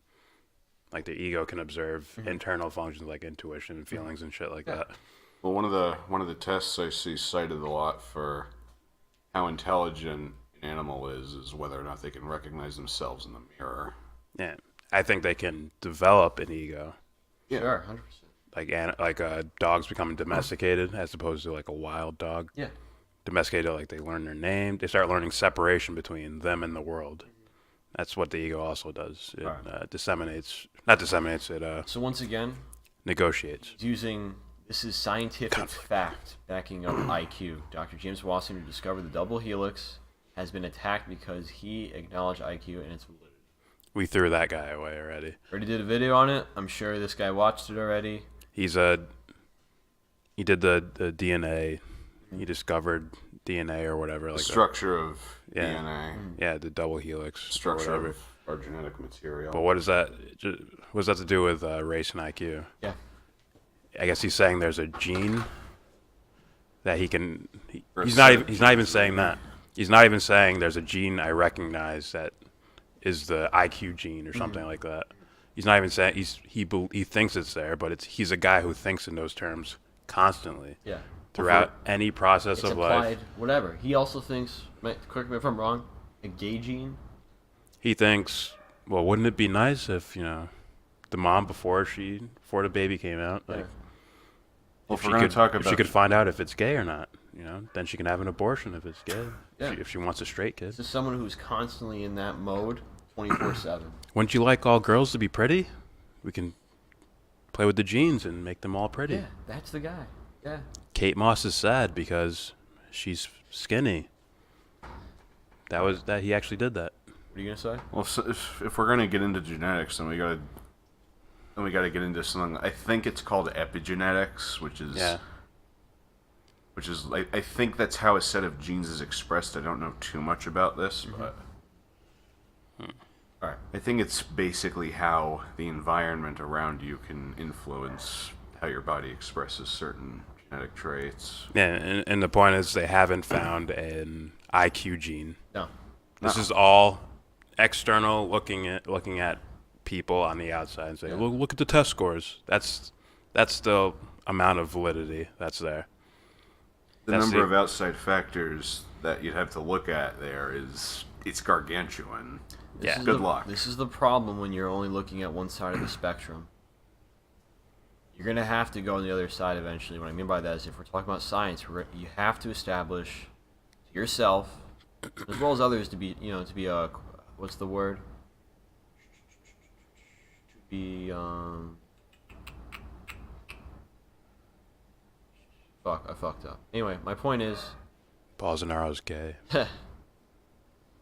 Like the ego can observe internal functions like intuition and feelings and shit like that. Well, one of the tests I see cited a lot for how intelligent an animal is whether or not they can recognize themselves in the mirror. Yeah, I think they can develop an ego. Yeah. Sure, 100%. Like dogs becoming domesticated as opposed to like a wild dog. Yeah. Domesticated, like they learn their name. They start learning separation between them and the world. That's what the ego also does. It not disseminates, it So once again, negotiates. this is scientific fact backing up IQ. Dr. James Watson, who discovered the double helix, has been attacked because he acknowledged IQ and its validity. We threw that guy away already. Already did a video on it. I'm sure this guy watched it already. He did the DNA. He discovered DNA or whatever. The Like structure of Yeah. DNA, yeah, the double helix. or structure whatever. of our genetic material. But what does that? What does that to do with race and IQ? Yeah. I guess he's saying there's a gene that he can. Or a He's set not. of He's not even genes, saying that. He's not even saying there's a gene I recognize that is the IQ gene or something like that. He's not even saying he thinks it's there, but he's a guy who thinks in those terms constantly Yeah. throughout any process It's of applied, life. whatever. He also thinks, correct me if I'm wrong, a gay gene. He thinks, well, wouldn't it be nice if the mom before the baby came out, like, Yeah. Well, if if we're going to talk about she could find out if it's gay or not, then she can have an abortion if it's gay. Yeah. If she wants a straight kid. This is someone who's constantly in that mode 24/7. Wouldn't you like all girls to be pretty? we can play with the genes and make them all pretty. Yeah, that's the guy. Yeah. Kate Moss is sad because she's skinny. He actually did that. What are you gonna say? Well, so if we're gonna get into genetics, then we gotta get into something. I think it's called epigenetics, which is I think that's how a set of genes is expressed. I don't know too much about this, but All right. I think it's basically how the environment around you can influence how your body expresses certain genetic traits. Yeah, and the point is they haven't found an IQ gene. No. This is all external, looking at people on the outside and say, look at the test scores. That's the amount of validity that's there. The number of outside factors that you'd have to look at there it's gargantuan. Good luck. This is the problem when you're only looking at one side of the spectrum. You're going to have to go on the other side eventually. What I mean by that is if we're talking about science, you have to establish to yourself, as well as others, to be what's the word? To be, I fucked up. Anyway, my point is... Bolsonaro's gay.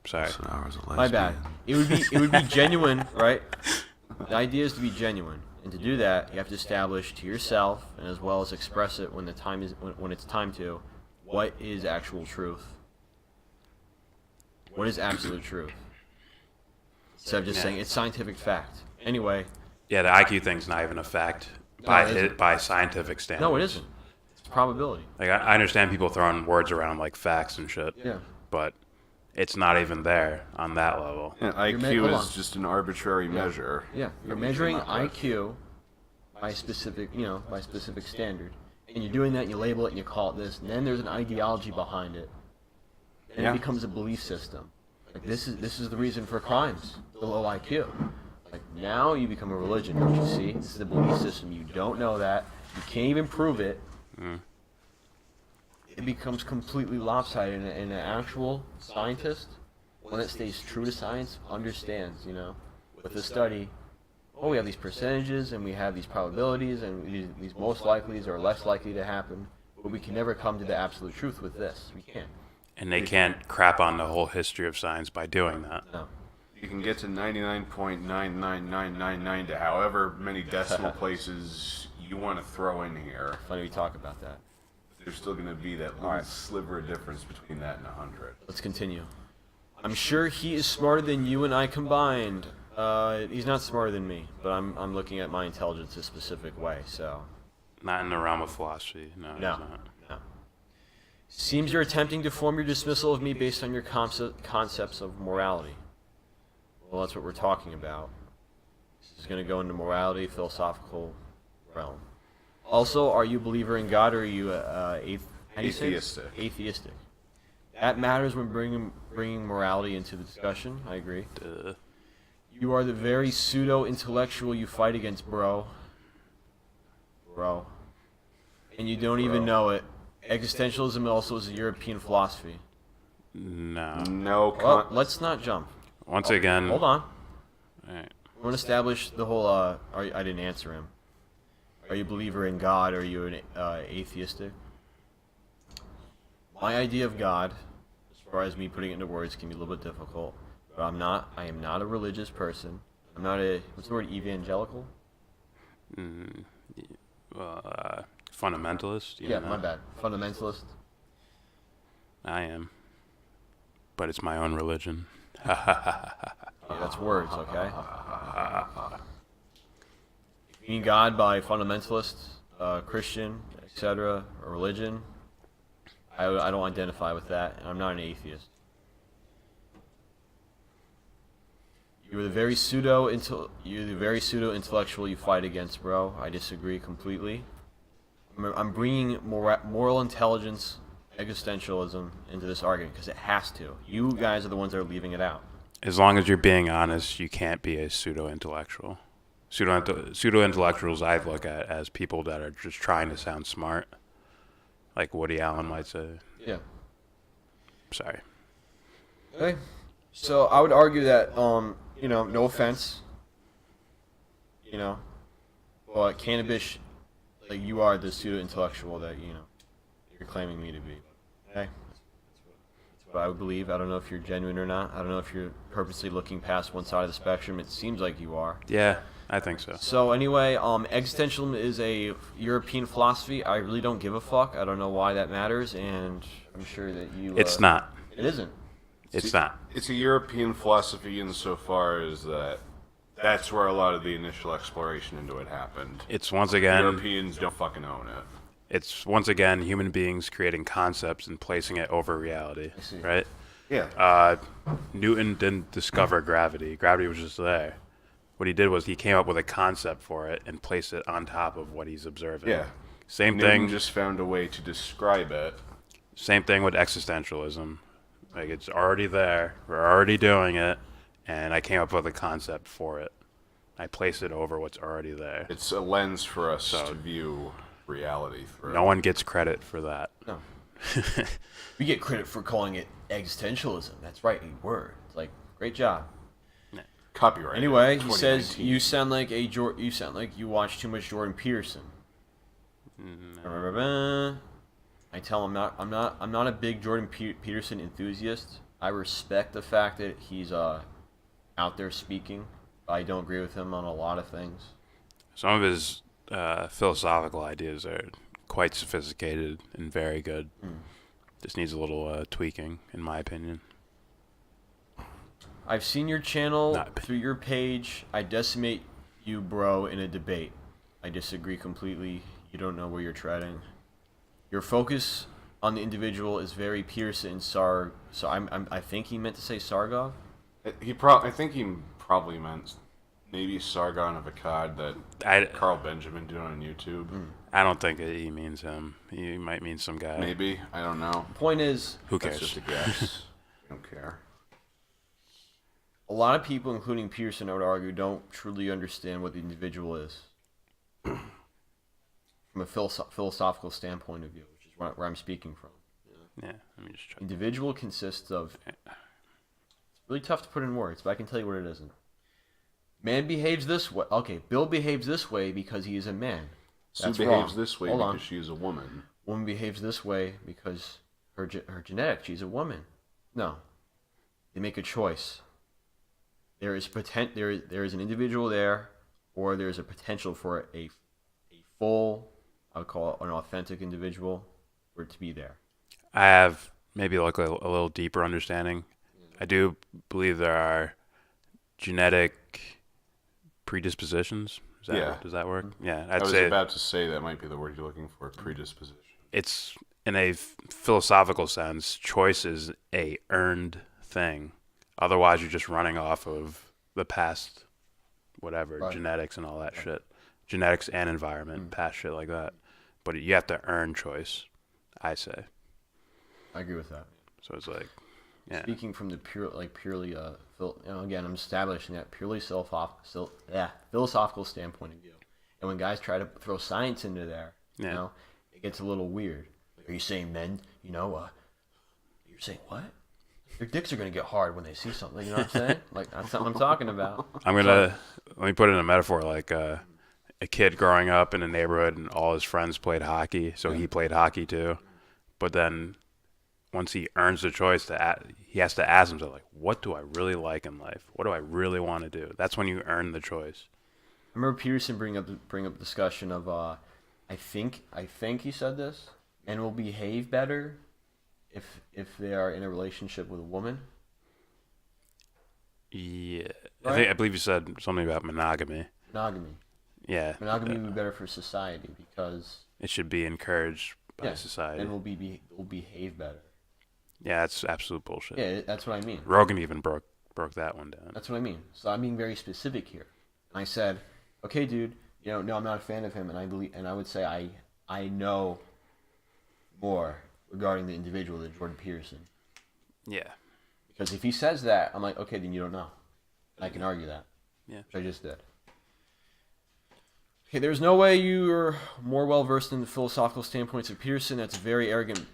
Sorry. My bad. It would be genuine, right? The idea is to be genuine, and to do that, you have to establish to yourself, and as well as express it when it's time to, what is actual truth. What is absolute truth? Instead of just saying it's scientific fact. Anyway. Yeah, the IQ thing's not even a fact by scientific standards. No, it isn't. It's probability. Like I understand people throwing words around like facts and shit. Yeah. But it's not even there on that level. Yeah, IQ is just an arbitrary measure. Yeah, you're measuring IQ by specific standard, and you're doing that. And you label it and you call it this. And then there's an ideology behind it, and it becomes a belief system. Like this is the reason for crimes, the low IQ. Like now you become a religion, don't you see? This is a belief system. You don't know that. You can't even prove it. It becomes completely lopsided, and an actual scientist, one that stays true to science, understands, with the study, we have these percentages, and we have these probabilities, and these most likelies are less likely to happen, but we can never come to the absolute truth with this. We can't. And they can't crap on the whole history of science by doing that. No. You can get to 99.99999 to however many decimal places you want to throw in here. Funny we talk about that. There's still going to be that little sliver of difference between that and 100. Let's continue. I'm sure he is smarter than you and I combined. He's not smarter than me, but I'm looking at my intelligence a specific way, so... Not in the realm of philosophy. No. No. Seems you're attempting to form your dismissal of me based on your concepts of morality. Well, that's what we're talking about. This is going to go into morality, philosophical realm. Also, are you a believer in God, or are you Atheistic. Atheistic. That matters when bringing morality into the discussion. I agree. Duh. You are the very pseudo-intellectual you fight against, bro. And you don't even know it. Existentialism also is a European philosophy. No. Well, let's not jump. Once again. Hold on. All right. I want to establish the whole. I didn't answer him. Are you a believer in God, or are you an atheistic? My idea of God, as far as me putting it into words, can be a little bit difficult. But I'm not. I am not a religious person. I'm not a. What's the word? Evangelical. Fundamentalist. Yeah, my bad. Fundamentalist. I am. But it's my own religion. Yeah, that's words, okay? If you mean God by fundamentalist, Christian, etc., or religion, I don't identify with that, and I'm not an atheist. You're the very pseudo-intellectual you fight against, bro. I disagree completely. I'm bringing moral intelligence, existentialism into this argument because it has to. You guys are the ones that are leaving it out. As long as you're being honest, you can't be a pseudo-intellectual. Pseudo-intellectuals I look at as people that are just trying to sound smart, like Woody Allen might say. Yeah. Sorry. Okay. So I would argue that, no offense, Well, cannabis, like you are the pseudo intellectual that you're claiming me to be. Okay, that's what I would believe. I don't know if you're genuine or not. I don't know if you're purposely looking past one side of the spectrum. It seems like you are. Yeah, I think so. So anyway, existentialism is a European philosophy. I really don't give a fuck. I don't know why that matters, and I'm sure that you. It's not. It isn't. It's not. It's a European philosophy insofar as that's where a lot of the initial exploration into it happened. It's once again. Europeans don't fucking own it. It's once again human beings creating concepts and placing it over reality, right? Yeah. Newton didn't discover gravity. Gravity was just there. What he did was he came up with a concept for it and placed it on top of what he's observing. Yeah. Same Newton thing. just found a way to describe it. Same thing with existentialism. Like, it's already there. We're already doing it, and I came up with a concept for it. I place it over what's already there. It's a lens for us to view reality through. No one gets credit for that. No. We get credit for calling it existentialism. That's right, a word. It's like, great job. Copyright. Anyway, he says you sound like you watch too much Jordan Peterson. I tell him I'm not a big Jordan Peterson enthusiast. I respect the fact that he's out there speaking. I don't agree with him on a lot of things. Some of his philosophical ideas are quite sophisticated and very good. Just needs a little tweaking, in my opinion. I've seen your channel through your page. I decimate you, bro, in a debate. I disagree completely. You don't know where you're treading. Your focus on the individual is very Peterson. So I think he meant to say Sargov. I think he probably meant maybe Sargon of Akkad that Carl Benjamin did on YouTube. I don't think he means him. He might mean some guy. Maybe. I don't know. Point is, who cares? That's just a guess. I don't care. A lot of people, including Peterson, I would argue, don't truly understand what the individual is from a philosophical standpoint of view, which is where I'm speaking from. Yeah, let me just try. Individual consists of... It's really tough to put in words, but I can tell you what it isn't. Man behaves this way. Okay, Bill behaves this way because he is a man. Sue That's behaves wrong. this way Hold because on. she is a woman. Woman behaves this way because her genetic, she's a woman. No. They make a choice. There is there is an individual there, or there is a potential for a full, I would call it an authentic individual, for it to be there. I have maybe like a little deeper understanding. I do believe there are genetic predispositions. Does that work? Yeah, I was about to say that might be the word you're looking for, predisposition. It's, in a philosophical sense, choice is a earned thing. Otherwise, you're just running off of the past, whatever, right. Genetics and all that shit. Genetics and environment, past shit like that. But you have to earn choice, I say. I agree with that. So it's like, yeah. Speaking from the purely, again, I'm establishing that purely philosophical standpoint of view. And when guys try to throw science into there, it gets a little weird. Are you saying men, you're saying what? Their dicks are going to get hard when they see something, you know what I'm saying? Like, that's something I'm talking about. Let me put it in a metaphor, like a kid growing up in a neighborhood and all his friends played hockey, so he played hockey too. But then once he earns the choice, he has to ask himself, like, what do I really like in life? What do I really want to do? That's when you earn the choice. I remember Peterson bring up discussion of, I think he said this, men will behave better if they are in a relationship with a woman. Yeah, right? I believe you said something about monogamy. Monogamy. Yeah. Monogamy would be better for society because it should be encouraged by society. And will behave better. Yeah, that's absolute bullshit. Yeah, that's what I mean. Rogan even broke that one down. That's what I mean. So I'm being very specific here. And I said, okay, dude, no, I'm not a fan of him, and I would say I know more regarding the individual than Jordan Peterson. Yeah. Because if he says that, I'm like, okay, then you don't know. And I can argue that. Yeah. Which I just did. Okay, there's no way you're more well versed in the philosophical standpoints of Peterson. That's a very arrogant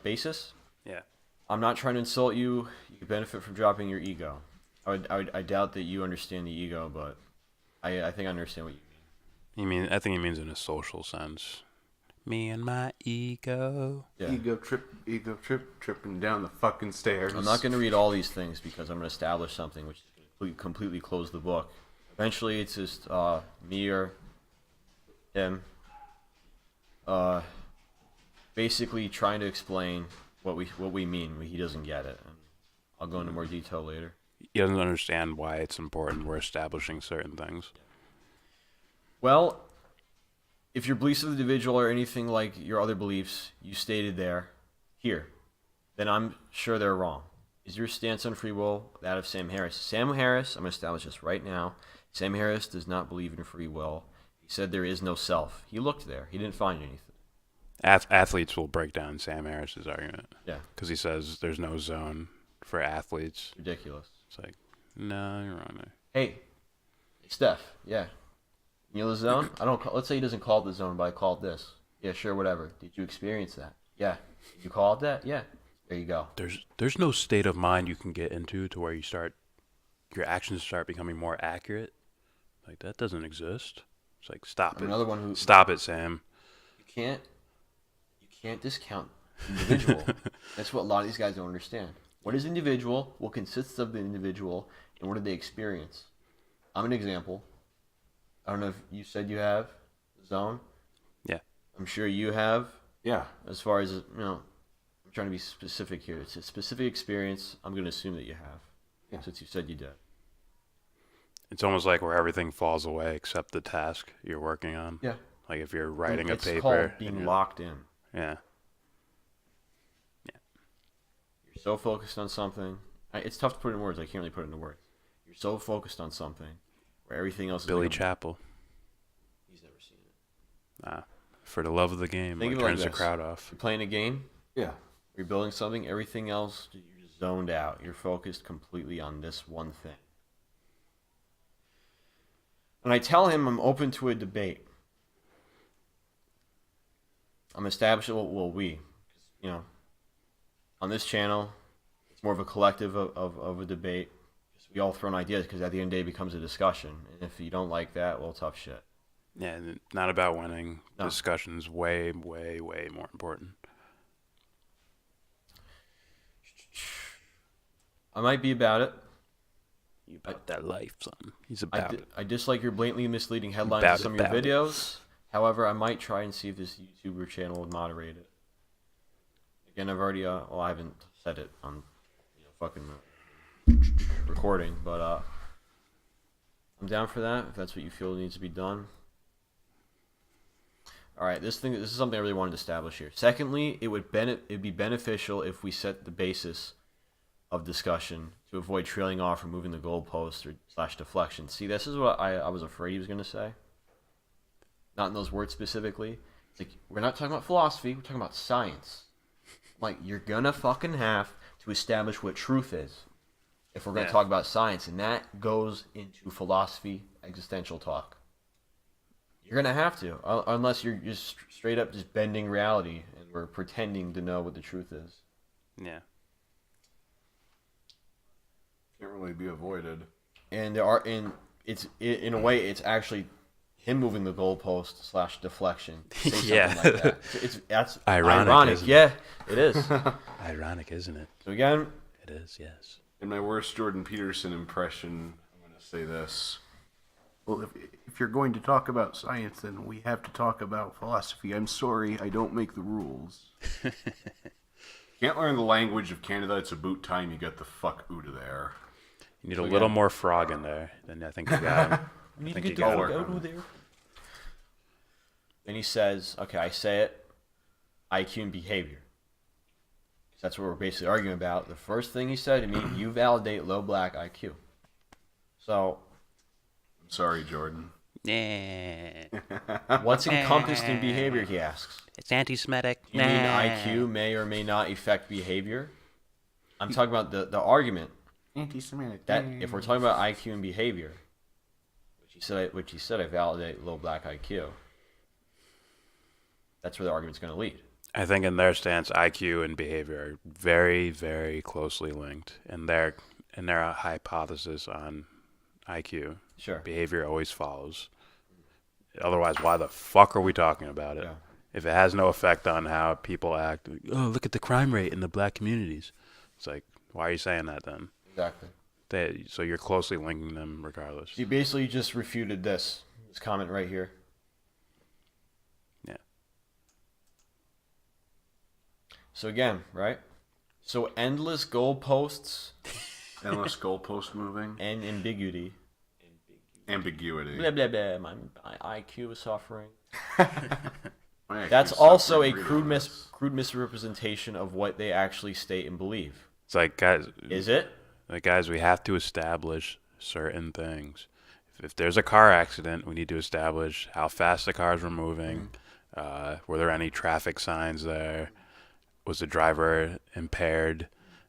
basis. Yeah. I'm not trying to insult you. You could benefit from dropping your ego. I doubt that you understand the ego, but I think I understand what you mean. I think he means in a social sense. Me and my ego. Yeah. Ego trip, tripping down the fucking stairs. I'm not going to read all these things because I'm going to establish something which is going to completely close the book. Eventually, it's just me or him, basically trying to explain what we mean. He doesn't get it. I'll go into more detail later. He doesn't understand why it's important we're establishing certain things. Well, if your beliefs of the individual are anything like your other beliefs you stated here, then I'm sure they're wrong. Is your stance on free will that of Sam Harris? Sam Harris, I'm going to establish this right now. Sam Harris does not believe in free will. He said there is no self. He looked there. He didn't find anything. Athletes will break down Sam Harris's argument. Yeah. Because he says there's no zone for athletes. Ridiculous. It's like, no, you're wrong there. Hey, Steph, yeah. You know the zone? Let's say he doesn't call it the zone, but I call it this. Yeah, sure, whatever. Did you experience that? Yeah. Did you call it that? Yeah. There you go. There's no state of mind you can get into to where your actions start becoming more accurate. Like, that doesn't exist. It's like, stop it. Another one who Stop it, Sam. You can't discount individual. That's what a lot of these guys don't understand. What is individual? What consists of the individual? And what do they experience? I'm an example. I don't know if you said you have the zone. Yeah. I'm sure you have. Yeah. As far as, I'm trying to be specific here. It's a specific experience. I'm going to assume that you have. Yeah. Since you said you did. It's almost like where everything falls away except the task you're working on. Yeah. Like if you're writing a paper. It's called being locked in. Yeah. You're so focused on something. It's tough to put in words. I can't really put it into words. You're so focused on something where everything else is Billy like Chappell. He's never seen it. For the love of the game, Think it of it like turns the this. crowd off. You're playing a game. Yeah. You're building something. Everything else, you're just zoned out. You're focused completely on this one thing. And I tell him I'm open to a debate. I'm establishing, we, on this channel, it's more of a collective of a debate. We all throw in ideas because at the end of the day it becomes a discussion. And if you don't like that, well, tough shit. Yeah, and not about winning. No. Discussion's way, way, way more important. I might be about it. You about that life, son. He's about it. I dislike your blatantly misleading headlines About in some it, of your about it. videos. However, I might try and see if this YouTuber channel would moderate it. Again, I've already, I haven't said it on, fucking recording, but I'm down for that if that's what you feel needs to be done. All right, this is something I really wanted to establish here. Secondly, it'd be beneficial if we set the basis of discussion to avoid trailing off or moving the goalpost or / deflection. See, this is what I was afraid he was going to say. Not in those words specifically. It's like, we're not talking about philosophy, we're talking about science. Like, you're going to fucking have to establish what truth is if we're going to talk about science. And that goes into philosophy, existential talk. You're going to have to, unless you're just straight up just bending reality and we're pretending to know what the truth is. Yeah. Can't really be avoided. And in a way, it's actually him moving the goalpost / deflection. Say something Yeah. like that. That's Ironic, isn't it? Yeah, it is. Ironic, isn't it? So again, It is, yes. In my worst Jordan Peterson impression, I'm going to say this. Well, if you're going to talk about science, then we have to talk about philosophy. I'm sorry, I don't make the rules. Can't learn the language of Canada. It's about time you get the fuck out of there. You need a little more frog in there, then I think you got him. you need to think get you the got fuck it. out of there. Then he says, okay, I say it, IQ and behavior. That's what we're basically arguing about. The first thing he said to me, you validate low black IQ. So, I'm sorry, Jordan. Yeah. what's encompassed in behavior, he asks. It's anti-Semitic. You mean IQ may or may not affect behavior? I'm talking about the argument Anti-Semitic. that if we're talking about IQ and behavior, which he said I validate low black IQ, that's where the argument's going to lead. I think in their stance, IQ and behavior are very, very closely linked. And their hypothesis on IQ, Sure. behavior always follows. Otherwise, why the fuck are we talking about it? Yeah. If it has no effect on how people act, oh, look at the crime rate in the black communities. It's like, why are you saying that then? Exactly. So you're closely linking them regardless. You basically just refuted this comment right here. Yeah. So again, right? So endless goalposts Endless goalpost moving. and ambiguity. Ambiguity. Blah blah blah. My IQ is suffering. My That's IQ's also a suffering crude reading this. crude misrepresentation of what they actually state and believe. It's like, guys, Is it? we have to establish certain things. If there's a car accident, we need to establish how fast the cars were moving. Were there any traffic signs there? Was the driver impaired?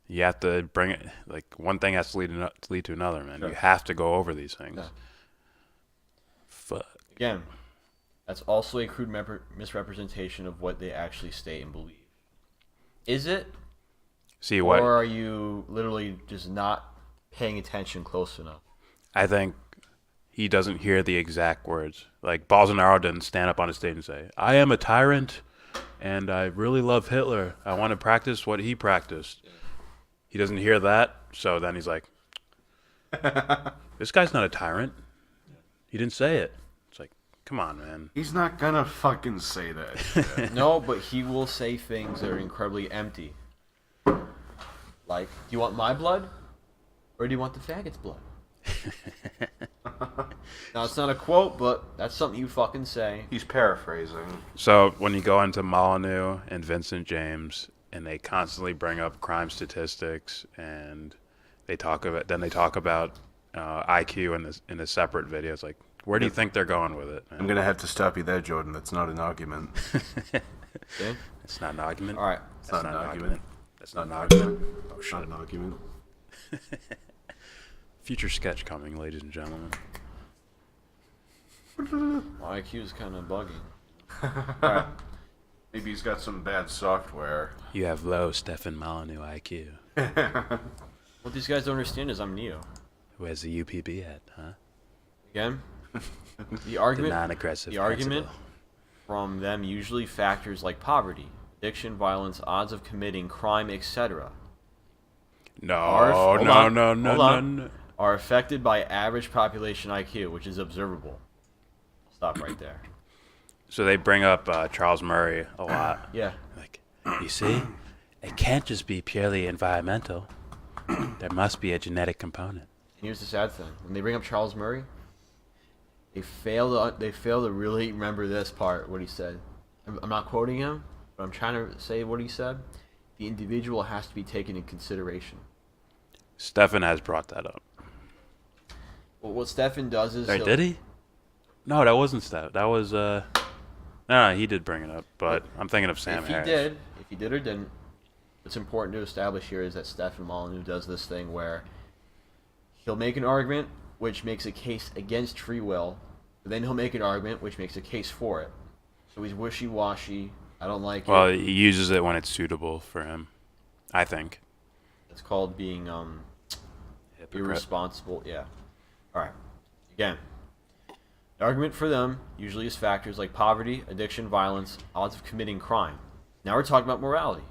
You have to bring it, like, one thing has to lead to another, man. Sure. You have to go over these things. Yeah. Fuck. Again, that's also a crude misrepresentation of what they actually state and believe. Is it? See what? Or are you literally just not paying attention close enough? I think he doesn't hear the exact words. Like, Bolsonaro didn't stand up on a stage and say, I am a tyrant and I really love Hitler. I want to practice what he practiced. He doesn't hear that, so then he's like, this guy's not a tyrant. He didn't say it. It's like, come on, man. He's not gonna fucking say that shit. No, but he will say things that are incredibly empty. Like, do you want my blood? Or do you want the faggot's blood? Now, it's not a quote, but that's something you fucking say. He's paraphrasing. So when you go into Molyneux and Vincent James, and they constantly bring up crime statistics, and they talk about IQ in a separate video. It's like, where do you think they're going with it, man? I'm gonna have to stop you there, Jordan. That's not an argument. Okay? It's not an argument. All right. It's not an argument. That's not an Not argument. Oh, shut an argument. Future sketch coming, ladies and gentlemen. My IQ is kind of bugging. Alright. Maybe he's got some bad software. You have low Stefan Molyneux IQ. What these guys don't understand is I'm Neo. Where's the UPB at, huh? Again, the The argument non-aggressive argument principle. from them usually factors like poverty, addiction, violence, odds of committing crime, etc. No, Hold no, on, no, no, hold no, on. no. are affected by average population IQ, which is observable. Stop right there. So they bring up Charles Murray a lot. Yeah. Like, you see, it can't just be purely environmental. There must be a genetic component. And here's the sad thing: when they bring up Charles Murray, they fail to really remember this part. What he said. I'm not quoting him, but I'm trying to say what he said. The individual has to be taken in consideration. Stefan has brought that up. Well, what Stefan does is Sorry, he'll- did he? No, that wasn't Stefan. That was no, he did bring it up, but I'm thinking of Sam if he Harris. did or didn't, what's important to establish here is that Stefan Molyneux does this thing where he'll make an argument which makes a case against free will, but then he'll make an argument which makes a case for it. So he's wishy-washy. I don't like Well, it. he uses it when it's suitable for him, I think. It's called being Hypocrite. irresponsible. Yeah. All right. Again, the argument for them usually is factors like poverty, addiction, violence, odds of committing crime. Now we're talking about morality.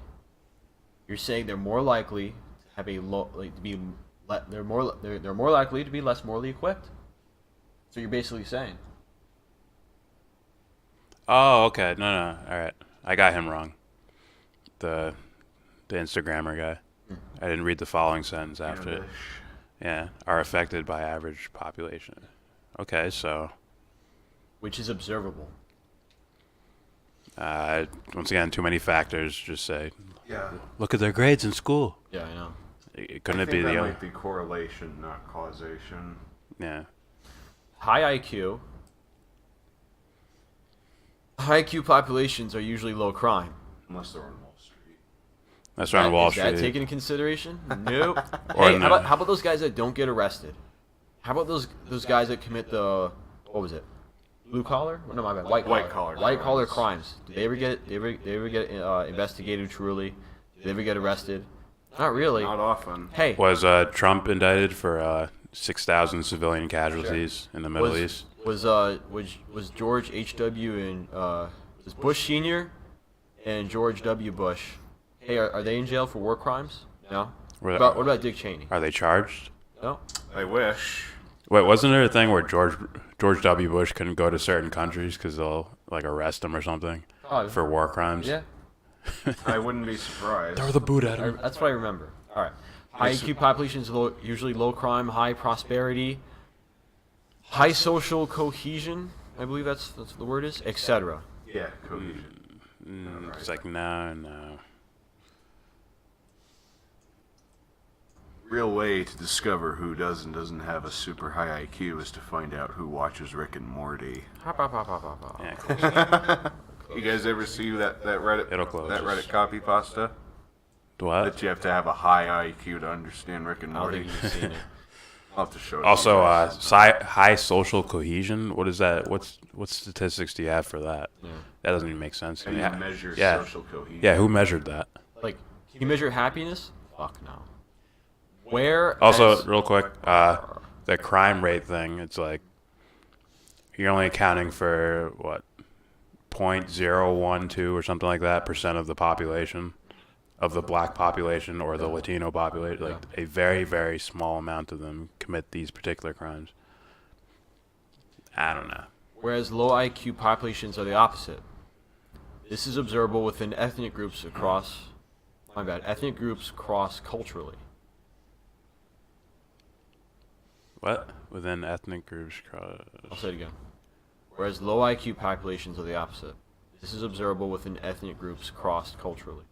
You're saying they're more likely to have a they're more likely to be less morally equipped. So you're basically saying. Oh, okay. No. All right. I got him wrong. The Instagrammer guy. I didn't read the following sentence after it. Yeah, are affected by average population. Okay, so Which is observable. once again, too many factors. Just say, Yeah. look at their grades in school. Yeah, I know. Couldn't I it think be that the might be correlation, not causation. yeah? High IQ populations are usually low crime. Unless they're on Wall Street. That's around Wall Is that Street. taken into consideration? Nope. Or Hey, no. how about those guys that don't get arrested? How about those guys that commit the what was it? Blue collar? No, my bad. White collar. White collar crimes. Did they ever get investigated truly? Did they ever get arrested? Not really. Not often. Hey, Was Trump indicted for 6,000 civilian casualties in the Middle East? was George H.W. and was Bush Senior and George W. Bush. Hey, are they in jail for war crimes? No. What about Dick Cheney? Are they charged? No. I wish. Wait, wasn't there a thing where George W. Bush couldn't go to certain countries because they'll like arrest him or something for war crimes? Yeah. I wouldn't be surprised. Throw the boot at him. That's what I remember. All right. High IQ populations, usually low crime, high prosperity, high social cohesion. I believe that's the word is, etc. Yeah, cohesion. It's like no. Real way to discover who does and doesn't have a super high IQ is to find out who watches Rick and Morty. Yeah, close. You guys ever see that Reddit It'll close. that Reddit copy pasta? What? That you have to have a high IQ to understand Rick and I don't Morty. think you've seen it. I'll have to show it. Also, to you guys. high social cohesion. What is that? What statistics do you have for that? Yeah. That doesn't even make sense. How do you measure yeah. social cohesion? Yeah, who measured that? Like, can you measure happiness? Fuck no. Where? Also, real quick, the crime rate thing. It's like you're only accounting for what 0.012 or something like that % of the population, of the black population or the Latino population. Like a very, very small amount of them commit these particular crimes. I don't know. Whereas low IQ populations are the opposite. This is observable within ethnic groups across. My bad. Ethnic groups cross culturally. What? Within ethnic groups. I'll say it again. Whereas low IQ populations are the opposite. This is observable within ethnic groups crossed culturally.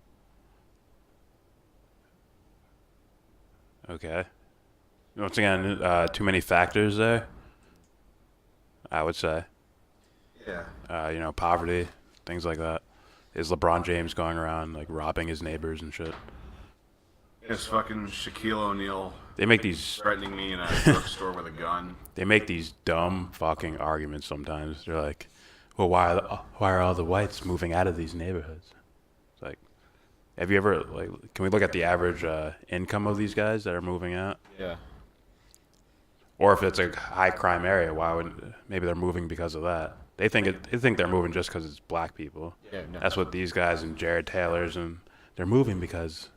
Okay. Once again, too many factors there. I would say. Yeah. Poverty, things like that. Is LeBron James going around like robbing his neighbors and shit? It's fucking Shaquille O'Neal They make these threatening me in a drugstore with a gun. They make these dumb fucking arguments sometimes. They're like, "Well, why are all the whites moving out of these neighborhoods?" It's like, have you ever can we look at the average income of these guys that are moving out? Yeah. Or if it's a high crime area, why would maybe they're moving because of that? They think they're moving just because it's black people. Yeah. No. That's what these guys and Jared Taylor's and they're moving because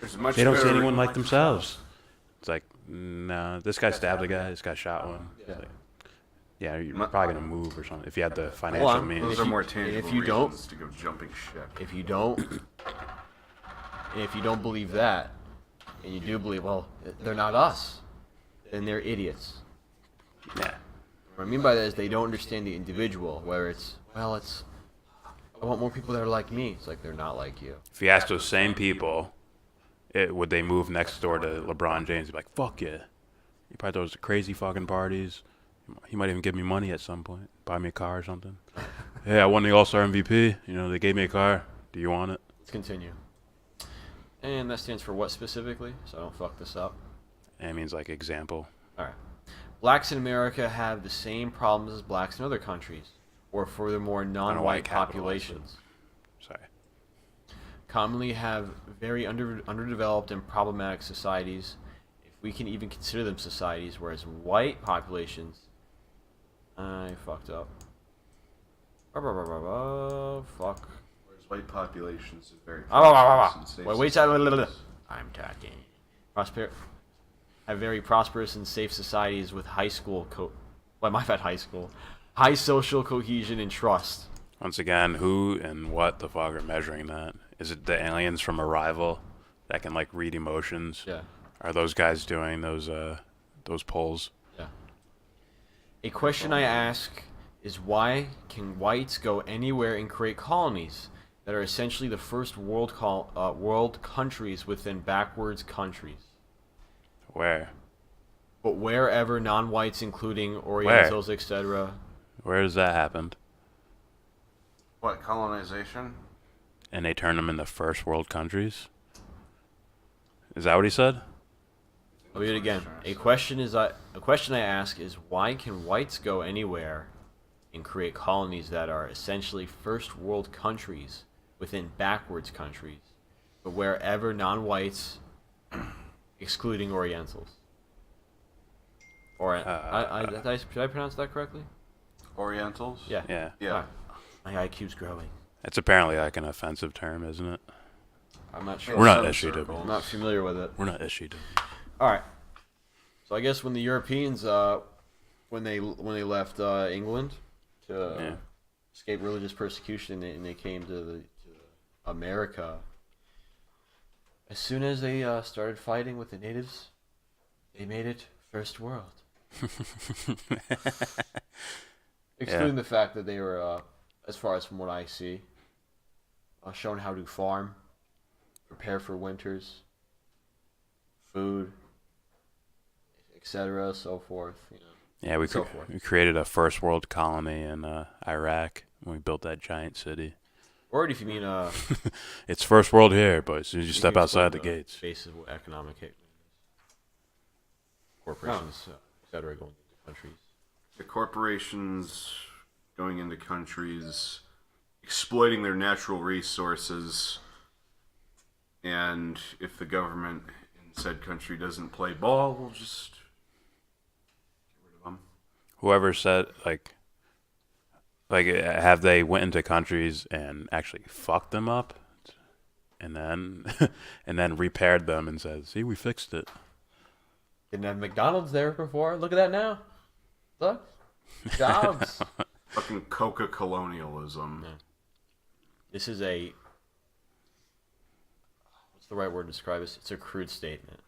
There's much they don't see better- anyone like themselves. It's like, no, this guy stabbed a guy. This guy shot one. It's Yeah. like, yeah, you're probably gonna move or something if you had the financial Well, means. Those If are you- more and tangible if you don't- reasons to go jumping ship. If you don't believe that, and you do believe, well, they're not us, then they're idiots. Yeah. What I mean by that is they don't understand the individual, where I want more people that are like me. It's like they're not like you. If you ask those same people, would they move next door to LeBron James? They'd be like, fuck yeah. He probably throws crazy fucking parties. He might even give me money at some point. Buy me a car or something. Hey, I won the All-Star MVP. They gave me a car. Do you want it? Let's continue. And that stands for what specifically? So I don't fuck this up. And it means like example. All right. Blacks in America have the same problems as blacks in other countries, or furthermore, non-white populations. Sorry. Commonly have very underdeveloped and problematic societies, if we can even consider them societies, whereas white populations... I fucked up. Fuck. Whereas white populations are very Wait, I'm talking. Have very prosperous and safe societies with high social cohesion and trust. Once again, who and what the fuck are measuring that? Is it the aliens from Arrival that can read emotions? Yeah. Are those guys doing those polls? Yeah. A question I ask is why can whites go anywhere and create colonies that are essentially the first world countries within backwards countries? Where? But wherever non-whites, including Orientals, etc. Where has that happened? What, colonization? And they turn them into first world countries? Is that what he said? I'll read it again. A question I ask is why can whites go anywhere and create colonies that are essentially first world countries within backwards countries, but wherever non-whites, excluding Orientals. Or should I pronounce that correctly? Orientals? Yeah. Yeah. Yeah. Alright. My IQ's growing. It's apparently like an offensive term, isn't it? I'm not sure. We're not Some issued to. circles. I'm not familiar with it. We're not issued to. All right. So I guess when the Europeans, when they left England to Yeah. escape religious persecution, and they came to America, as soon as they started fighting with the natives, they made it first world. Excluding the fact that they were, as far as from what I see, shown how to farm, prepare for winters, food, etc., so forth. You know. Yeah, we So forth. we created a first world colony in Iraq when we built that giant city. Or if you mean It's first world here, but as soon as you you step can outside the explain gates. basis of what economic corporations, etc., going into countries. The corporations going into countries, exploiting their natural resources, and if the government in said country doesn't play ball, we'll just get rid of them. Whoever said like have they went into countries and actually fucked them up, and then and then repaired them and said, "See, we fixed it." Didn't have McDonald's there before. Look at that now. Look, jobs. Fucking Coca colonialism. Yeah. This is a, what's the right word to describe this? It's a crude statement.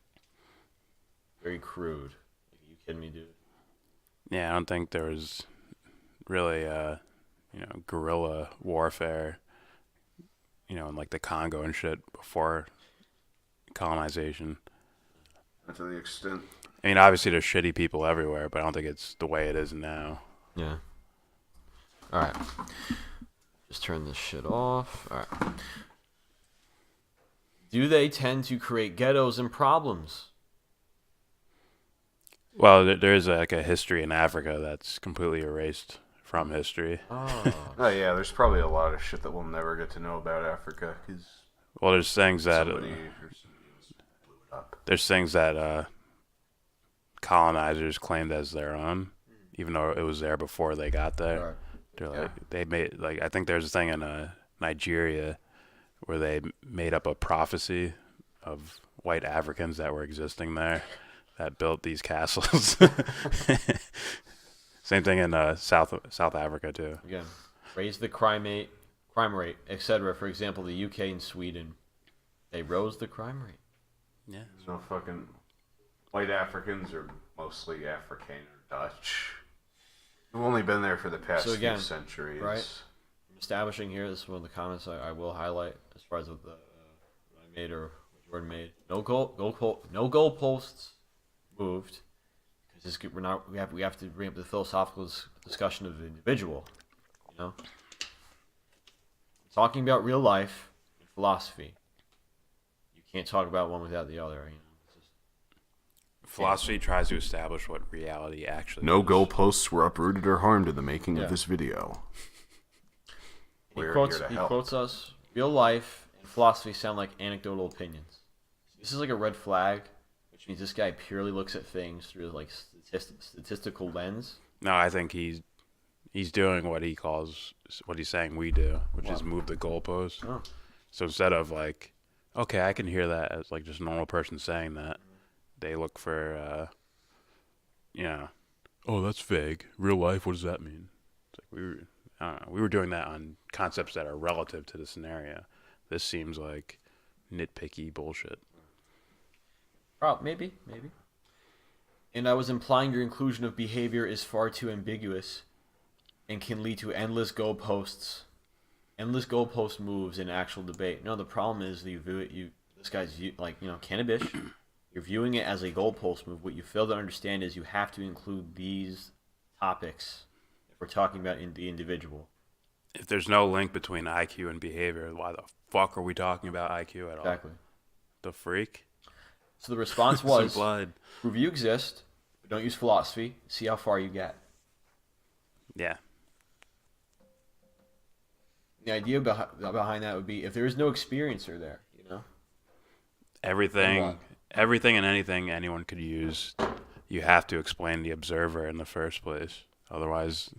Very crude. Like, are you kidding me, dude? Yeah, I don't think there was really guerrilla warfare, in like the Congo and shit before colonization. And to the extent I mean, obviously there's shitty people everywhere, but I don't think it's the way it is now. Yeah. All right. Just turn this shit off. All right. Do they tend to create ghettos and problems? Well, there is like a history in Africa that's completely erased from history. Oh. oh yeah, there's probably a lot of shit that we'll never get to know about Africa because Well, there's things that somebody blew it up. there's things that colonizers claimed as their own, even though it was there before they got there. Right. They're like Yeah. they made like I think there's a thing in Nigeria where they made up a prophecy of white Africans that were existing there that built these castles. Same thing in South Africa too. Again, raise the crime rate, etc. For example, the UK and Sweden, they rose the crime rate. Yeah. There's no fucking white Africans are mostly African or Dutch. We've only been there for the past So again, few centuries. right? I'm establishing here. This is one of the comments I will highlight as far as what what I made or what Jordan made. No goalposts moved because we have to bring up the philosophical discussion of the individual. You know, talking about real life and philosophy. You can't talk about one without the other. You know, it's just, Philosophy tries to establish what reality actually No is. goalposts were uprooted or harmed in the making Yeah. of this video. He We're quotes here to he help. quotes us. Real life and philosophy sound like anecdotal opinions. This is like a red flag, which means this guy purely looks at things through like statistical lens. No, I think he's doing what he's saying we do, which is Wow. move the goalpost. Oh. So instead of like, okay, I can hear that as like just a normal person saying that, they look for, oh, that's vague. Real life, what does that mean? It's like we were doing that on concepts that are relative to the scenario. This seems like nitpicky bullshit. Maybe. And I was implying your inclusion of behavior is far too ambiguous and can lead to endless goalpost moves in actual debate. No, the problem is that this guy's cannabis. You're viewing it as a goalpost move. What you fail to understand is you have to include these topics if we're talking about the individual. If there's no link between IQ and behavior, why the fuck are we talking about IQ at all? Exactly. The freak? So the response It's was, implied. prove you exist, but don't use philosophy. See how far you get. Yeah. The idea behind that would be if there is no experiencer there, you know? Everything and anything anyone could use, you have to explain the observer in the first place. Otherwise,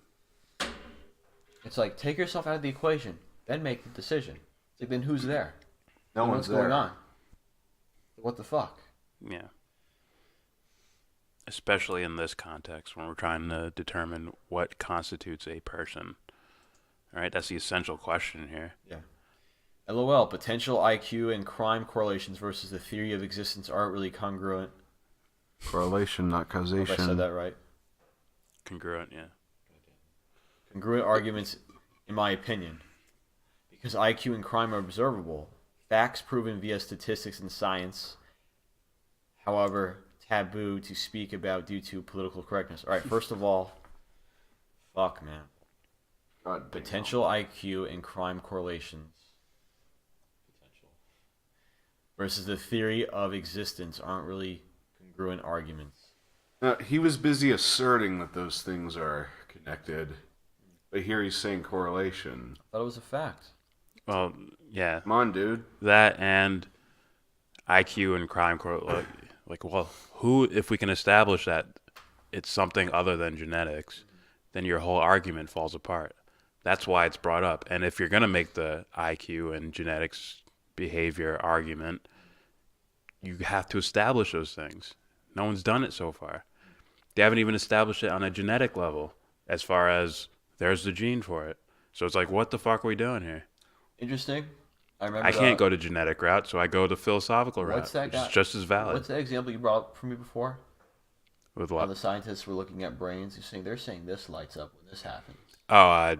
It's like, take yourself out of the equation, then make the decision. It's like, then who's there? No one's What's there. going on? What the fuck? Yeah. Especially in this context when we're trying to determine what constitutes a person. All right, that's the essential question here. Yeah. LOL, potential IQ and crime correlations versus the theory of existence aren't really congruent. Correlation, not I hope causation. I said that right. Congruent, yeah. Congruent arguments, in my opinion. Because IQ and crime are observable. Facts proven via statistics and science. However, taboo to speak about due to political correctness. All right, first of all, fuck, man. God damn. Potential IQ and crime correlations. Potential. Versus the theory of existence aren't really congruent arguments. He was busy asserting that those things are connected, but here he's saying correlation. I thought it was a fact. Well, yeah. Come on, dude. That and IQ and crime like, well, who, if we can establish that it's something other than genetics, then your whole argument falls apart. That's why it's brought up. And if you're going to make the IQ and genetics behavior argument, you have to establish those things. No one's done it so far. They haven't even established it on a genetic level as far as there's the gene for it. So it's like, what the fuck are we doing here? Interesting. I remember. I can't go the genetic route, so I go the philosophical route, What's that which guy? is just as valid. What's that example you brought up for me before? With How what? the scientists were looking at brains. They're saying this lights up when this happens. Oh, I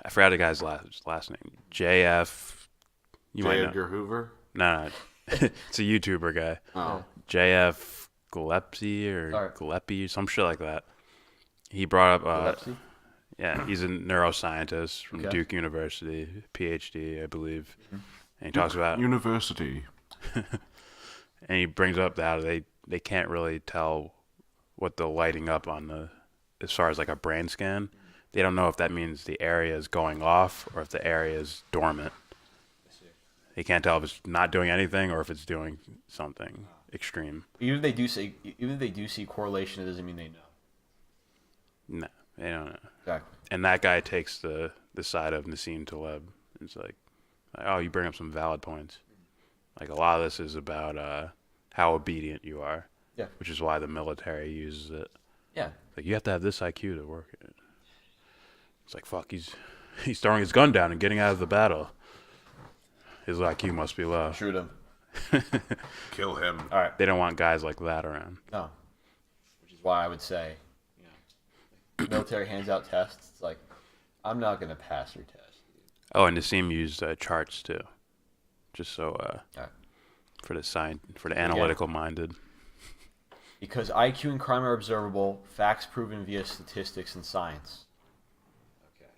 forgot the guy's last name. JF. You might J. know. Edgar Hoover? No, it's a YouTuber guy. Oh. JF Gillespie or Gillespie, some shit like that. He brought up. Epilepsy? Yeah, he's a neuroscientist from Okay. Duke University, PhD, I believe. And he talks about. University. And he brings up that they can't really tell what the lighting up on the, as far as like a brain scan, they don't know if that means the area is going off or if the area is dormant. They can't tell if it's not doing anything or if it's doing something extreme. Even if they do see correlation, it doesn't mean they know. No, they don't know. Exactly. And that guy takes the side of Nassim Taleb. It's like, oh, you bring up some valid points. Like a lot of this is about how obedient you are. Yeah. Which is why the military uses it. Yeah. Like you have to have this IQ to work it. It's like fuck, he's throwing his gun down and getting out of the battle. His IQ must be low. Shoot him. Kill him. All right. They don't want guys like that around. No. Which is why I would say, the military hands out tests. It's like, I'm not going to pass your test. Oh, and Nassim used charts too, just so Alright. for the analytical minded. Because IQ and crime are observable, facts proven via statistics and science. Okay.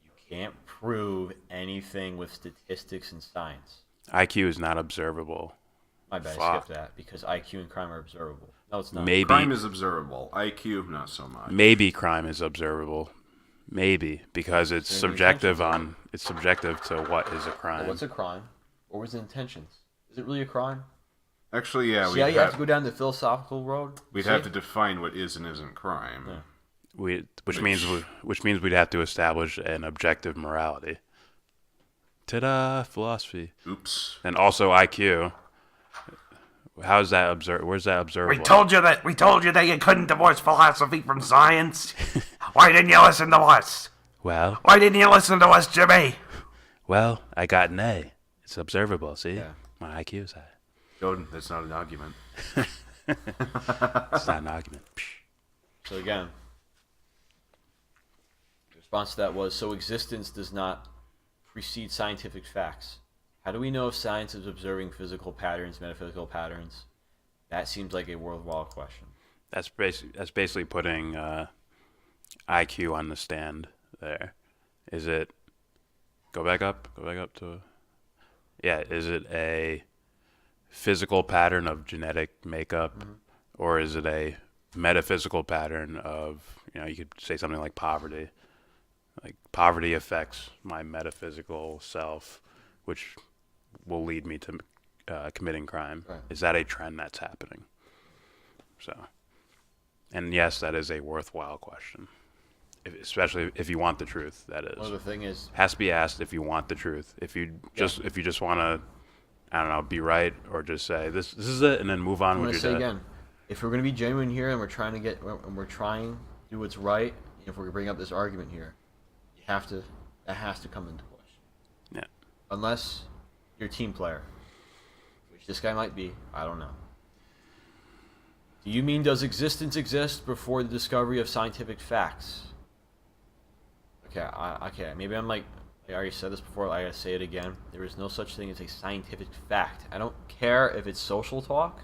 You can't prove anything with statistics and science. IQ is not observable. My bad, I Fuck. skipped that. Because IQ and crime are observable. No, it's not. Maybe Crime is observable. IQ, not so much. maybe crime is observable. Maybe because it's There's subjective intentions. it's subjective to what is a Well, crime. what's a crime? What was the intentions? Is it really a crime? Actually, yeah, See how you have to go down the philosophical road? we'd See? have to define what is and isn't crime. Yeah. Which means we'd have to establish an objective morality. Ta-da, philosophy. Oops. And also IQ. How's that where's that observable? We told you that you couldn't divorce philosophy from science. Why didn't you listen to us? Well, Why didn't you listen to us, Jimmy? I got an A. It's observable, see? Yeah. My IQ is high. Jordan, that's not an argument. It's not an argument. So again, the response to that was, so existence does not precede scientific facts. How do we know if science is observing physical patterns, metaphysical patterns? That seems like a worthwhile question. That's basically putting IQ on the stand there. Is it go back up to is it a physical pattern of genetic makeup or is it a metaphysical pattern of, you could say something like poverty. Like poverty affects my metaphysical self, which will lead me to committing crime. Right. Is that a trend that's happening? So, and yes, that is a worthwhile question. especially if you want the truth. That is. Well, the thing is, Has to be asked if you want the truth. If you just want to, I don't know, be right or just say this is it and then move on I'm with gonna your say day. again, if we're gonna be genuine here and we're trying to do what's right, if we're gonna bring up this argument here, that has to come into question. Yeah. Unless you're a team player, which this guy might be, I don't know. Do you mean does existence exist before the discovery of scientific facts? Okay, maybe I'm like, I already said this before, I gotta say it again. There is no such thing as a scientific fact. I don't care if it's social talk,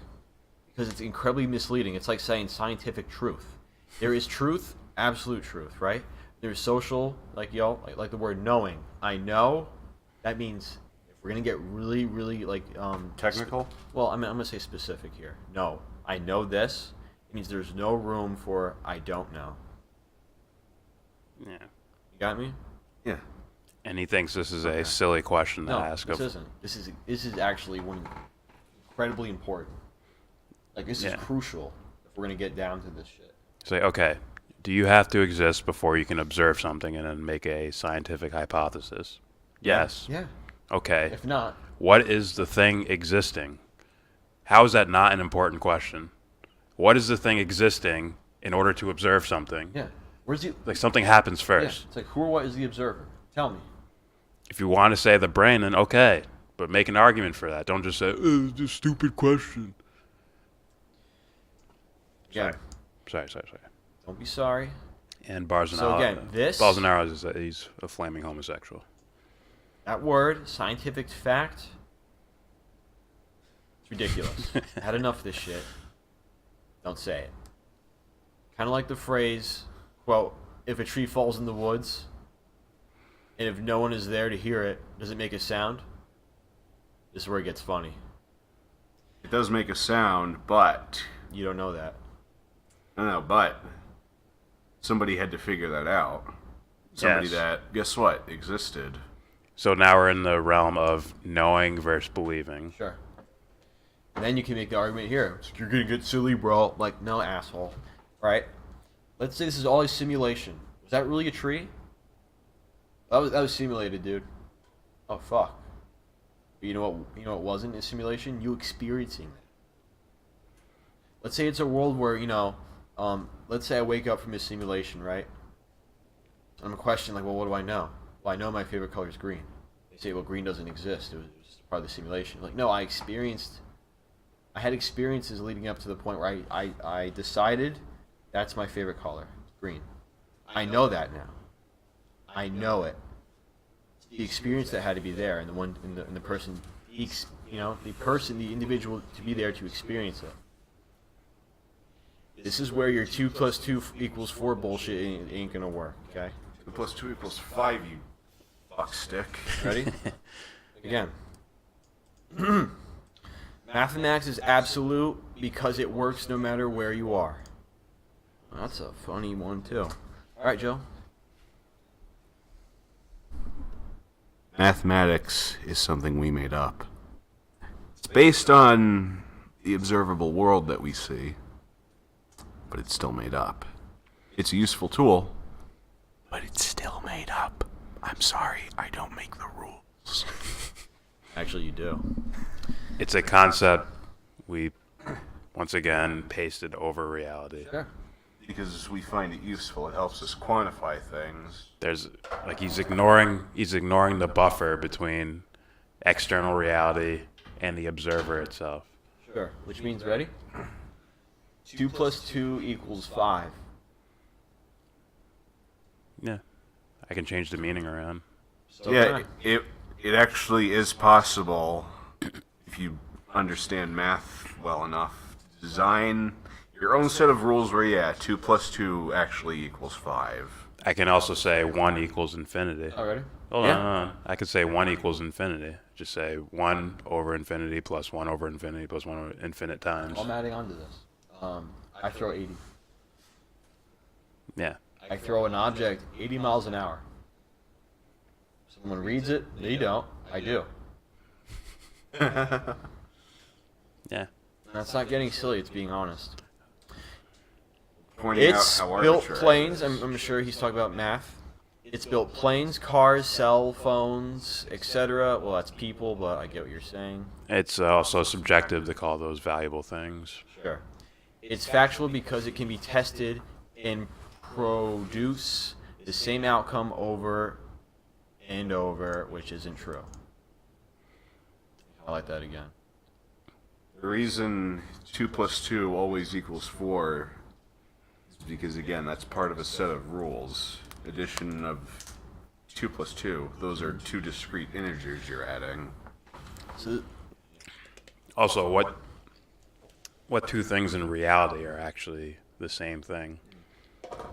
because it's incredibly misleading. It's like saying scientific truth. There is truth, absolute truth, right? There's social, like the word knowing. I know, that means if we're gonna get really, really Technical? well, I'm gonna say specific here. No, I know this. It means there's no room for I don't know. Yeah. You got me? Yeah. And he thinks this is a silly question to No, ask. this isn't. This is actually one incredibly important. Like this is crucial if we're gonna get down to this shit. Say, okay, do you have to exist before you can observe something and then make a scientific hypothesis? Yes. Yeah. Okay. If not, What is the thing existing? How is that not an important question? What is the thing existing in order to observe something? yeah. Where's the? Like something happens Yeah. first. It's like who or what is the observer? Tell me. If you want to say the brain, then okay, but make an argument for that. Don't just say, "Oh, it's a stupid question." Yeah. Sorry. Don't be sorry. And Bolsonaro. So again, this- Bolsonaro he's a flaming homosexual. That word, scientific fact, it's ridiculous. Had enough of this shit. Don't say it. Kind of like the phrase, quote, if a tree falls in the woods, and if no one is there to hear it, does it make a sound? This is where it gets funny. It does make a sound, but You don't know that. but somebody had to figure that out. Somebody Yes. that, guess what, existed. So now we're in the realm of knowing versus believing. Sure. And then you can make the argument here. It's like, you're gonna get silly, bro. Like, no, asshole. Right? Let's say this is all a simulation. Was that really a tree? That was simulated, dude. Oh fuck. But you know what wasn't a simulation? You experiencing that. Let's say it's a world where, let's say I wake up from a simulation, right? I'm a question like, well, what do I know? Well, I know my favorite color is green. They say, well, green doesn't exist. It was just part of the simulation. Like, no, I had experiences leading up to the point where I decided that's my favorite color, green. I know that now. I know it. The experience that had to be there, and the person, the individual to be there to experience it. This is where your 2 + 2 = 4 bullshit ain't gonna work. Okay. 2 + 2 = 5, you fuckstick. Ready? Again. Mathematics is absolute because it works no matter where you are. That's a funny one too. All right, Joe. Mathematics is something we made up. It's based on the observable world that we see, but it's still made up. It's a useful tool, but it's still made up. I'm sorry, I don't make the rules. Actually, you do. It's a concept we, once again, pasted over reality. Sure. Because we find it useful, it helps us quantify things. There's like he's ignoring the buffer between external reality and the observer itself. Sure. Which means, ready? 2 + 2 = 5. Yeah, I can change the meaning around. So Yeah, it actually is possible if you understand math well enough to design your own set of rules where 2 + 2 actually equals 5. I can also say 1 = infinity. Oh, ready? Hold Yeah. on. I could say 1 = infinity. Just say 1 over infinity plus 1 over infinity plus 1 over infinite times. I'm adding on to this. I throw 80. Yeah. I throw an object 80 miles an hour. Someone reads it, they don't. I do. Yeah. That's not getting silly, it's being honest. pointing It's out how built arbitrary planes. it is. I'm sure he's talking about math. It's built planes, cars, cell phones, etc. Well, that's people, but I get what you're saying. It's also subjective to call those valuable things. Sure. It's factual because it can be tested and produce the same outcome over and over, which isn't true. I like that again. The reason 2 + 2 always equals 4 is because, again, that's part of a set of rules. Addition of 2 + 2, those are 2 discrete integers you're adding. So, Also, what two things in reality are actually the same thing?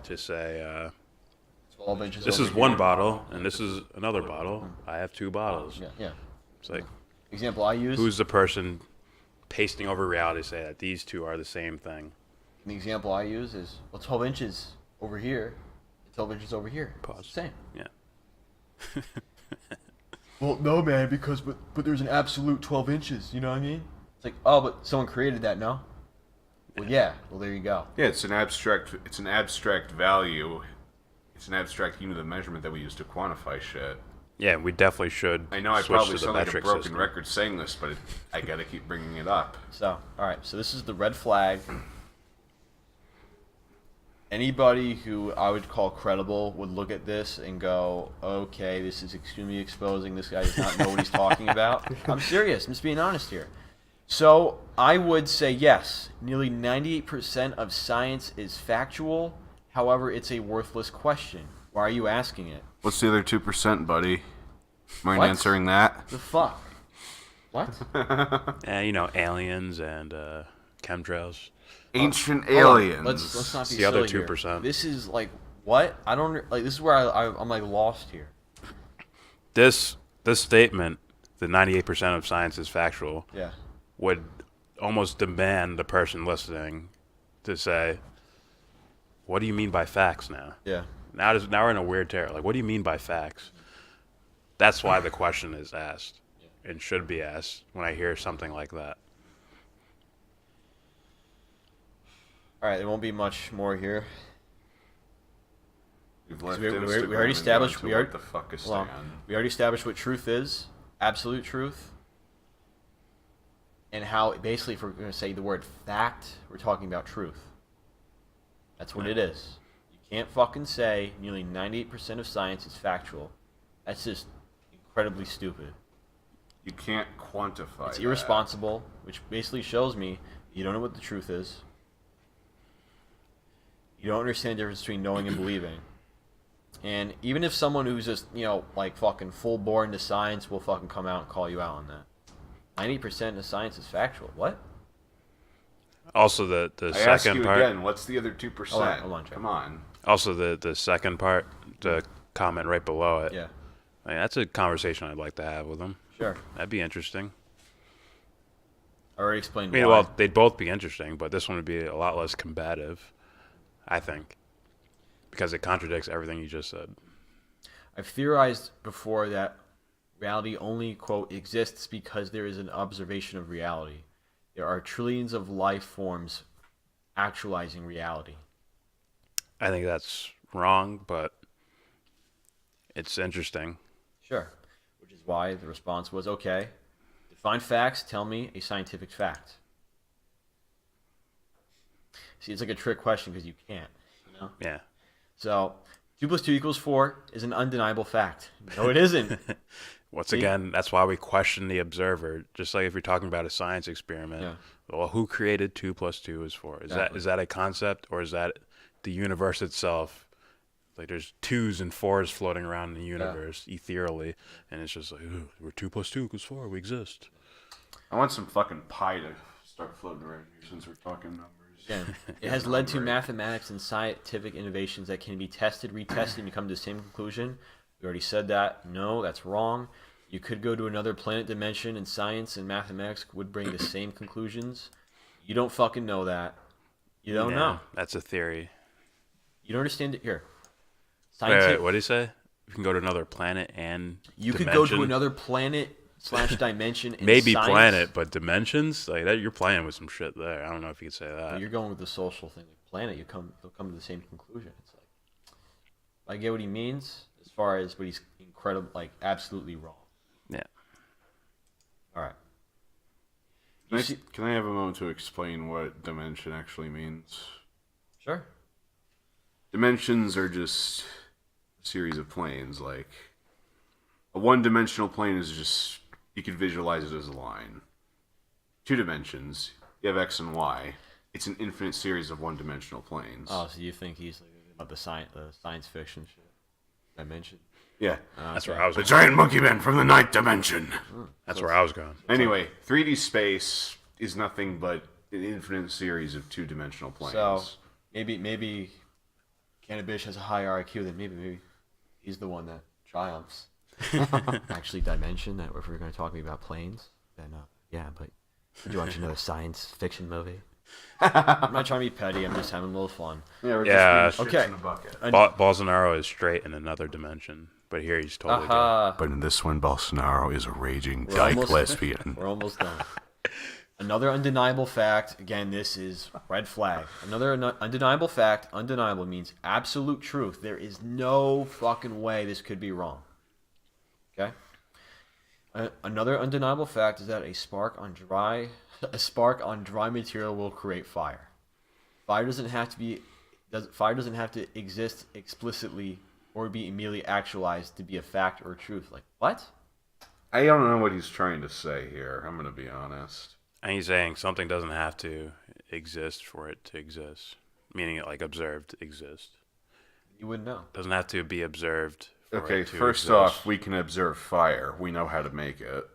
To say, 12 inches this over is one here. bottle and this is another bottle. I have 2 bottles. Yeah. It's like, Example I use. who's the person pasting over reality to say that these two are the same thing? The example I use is, well, 12 inches over here, 12 inches over here. Pause. It's the same. Yeah. Well, no, man, because but there's an absolute 12 inches. You know what I mean? It's like, oh, but someone created that, no? Well, yeah. Well, there you go. Yeah, it's an abstract value. It's an abstract unit of measurement that we use to quantify shit. Yeah, we definitely should I know I switch probably to the sound like a metric broken system. record saying this, but I gotta keep bringing it up. So, all right. So this is the red flag. Anybody who I would call credible would look at this and go, okay, this is extremely exposing. This guy does not know what he's talking about. I'm serious. I'm just being honest here. So I would say yes. Nearly 98% of science is factual. However, it's a worthless question. Why are you asking it? What's the other 2%, buddy? Mind What? answering that? The fuck? What? Aliens and chemtrails. Ancient Hold on. aliens. Let's not be It's the other silly here. 2%. This is like what? I don't like. This is where I'm like lost here. This statement, the 98% of science is factual, Yeah. would almost demand the person listening to say, "What do you mean by facts now?" Yeah. Now we're in a weird territory. Like, what do you mean by facts? That's why the question is asked and should be asked when I hear something like that. All right. There won't be much more here. We've left we Instagram already and established- gone to we already- what the fuck is Well, Stan? we already established what truth is, absolute truth, and how basically, if we're going to say the word fact, we're talking about truth. That's what it is. You can't fucking say nearly 98% of science is factual. That's just incredibly stupid. You can't quantify It's that. irresponsible, which basically shows me you don't know what the truth is. You don't understand the difference between knowing and believing. And even if someone who's just, like fucking full bore into science will fucking come out and call you out on that. 90% of science is factual. What? Also, the I ask second you part. again, what's the other 2%? Hold on, Jack. Come on. Also, the second part, the comment right below it. Yeah. I mean, that's a conversation I'd like to have with them. Sure. That'd be interesting. I already explained I mean, why. well, they'd both be interesting, but this one would be a lot less combative, I think, because it contradicts everything you just said. I've theorized before that reality only, quote, exists because there is an observation of reality. There are trillions of life forms actualizing reality. I think that's wrong, but it's interesting. Sure. Which is why the response was, okay, define facts, tell me a scientific fact. See, it's like a trick question because you can't, Yeah. So, 2 + 2 = 4 is an undeniable fact. No, it isn't. Once See? again, that's why we question the observer. Just like if you're talking about a science experiment, Yeah. well, who created 2 + 2 is 4? Exactly. Is that a concept, or is that the universe itself? Like there's 2s and 4s floating around in the universe ethereally, and it's just like, ooh, we're 2 + 2 = 4. We exist. I want some fucking pie to start floating around here since we're talking numbers. Again, it has led to mathematics and scientific innovations that can be tested, retested, and come to the same conclusion. We already said that. No, that's wrong. You could go to another planet dimension, and science and mathematics would bring the same conclusions. You don't fucking know that. You don't know. That's a theory. You don't understand it here. Wait, what did he say? You can go to another planet and You could dimension? go to another planet slash dimension in Maybe science. planet, but dimensions like that. You're playing with some shit there. I don't know if you could say that. Well, you're going with the social thing. Like planet, you'll come to the same conclusion. It's like I get what he means as far as, but he's incredible, like absolutely wrong. Yeah. All right. Can I have a moment to explain what dimension actually means? Sure. Dimensions are just a series of planes. Like, a one-dimensional plane is just, you could visualize it as a line. 2 dimensions, you have X and Y. It's an infinite series of one-dimensional planes. Oh, so you think he's like about the science fiction shit I mentioned? Yeah. That's where I was The going. giant monkey man from the 9th dimension. That's where I was going. Anyway, 3D space is nothing but an infinite series of 2-dimensional planes. So maybe Cannabis has a higher IQ than maybe he's the one that triumphs. Actually, dimension. That if we're going to talk about planes, then yeah. But would you watch another science fiction movie? I'm not trying to be petty. I'm just having a little fun. yeah, we're Yeah. just being shits Okay. in a bucket. Bolsonaro is straight in another dimension, but here he's totally good. But in this one, Bolsonaro is a raging We're dyke almost- lesbian. We're almost done. Another undeniable fact. Again, this is red flag. Another undeniable fact. Undeniable means absolute truth. There is no fucking way this could be wrong. Okay. Another undeniable fact is that a spark on dry material will create fire. Fire doesn't have to exist explicitly or be immediately actualized to be a fact or a truth. Like what? I don't know what he's trying to say here. I'm going to be honest. And he's saying something doesn't have to exist for it to exist, meaning it like observed exist. You wouldn't know. Doesn't have to be observed. For Okay, it to first exist. off, we can observe fire. We know how to make it.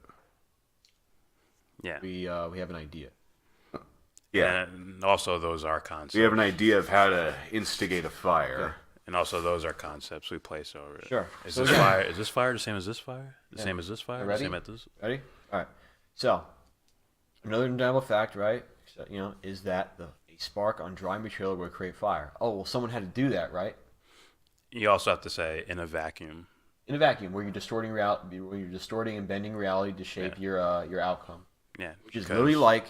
Yeah. We have an idea. Yeah. And also those are concepts. We have an idea of how to instigate a fire. And also those are concepts we place over it. Sure. Is So this again- fire? Is this fire the same as this fire? The Yeah. same as this fire? You The ready? same as this? Ready? All right. So, another undeniable fact, right? So, is that a spark on dry material will create fire. Oh, well, someone had to do that, right? You also have to say in a vacuum. In a vacuum, where you're distorting and bending reality to shape your outcome. Yeah. Which is because- literally like,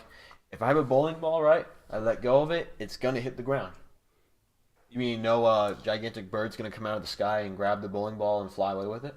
if I have a bowling ball, right? I let go of it, it's gonna hit the ground. You mean no gigantic bird's gonna come out of the sky and grab the bowling ball and fly away with it?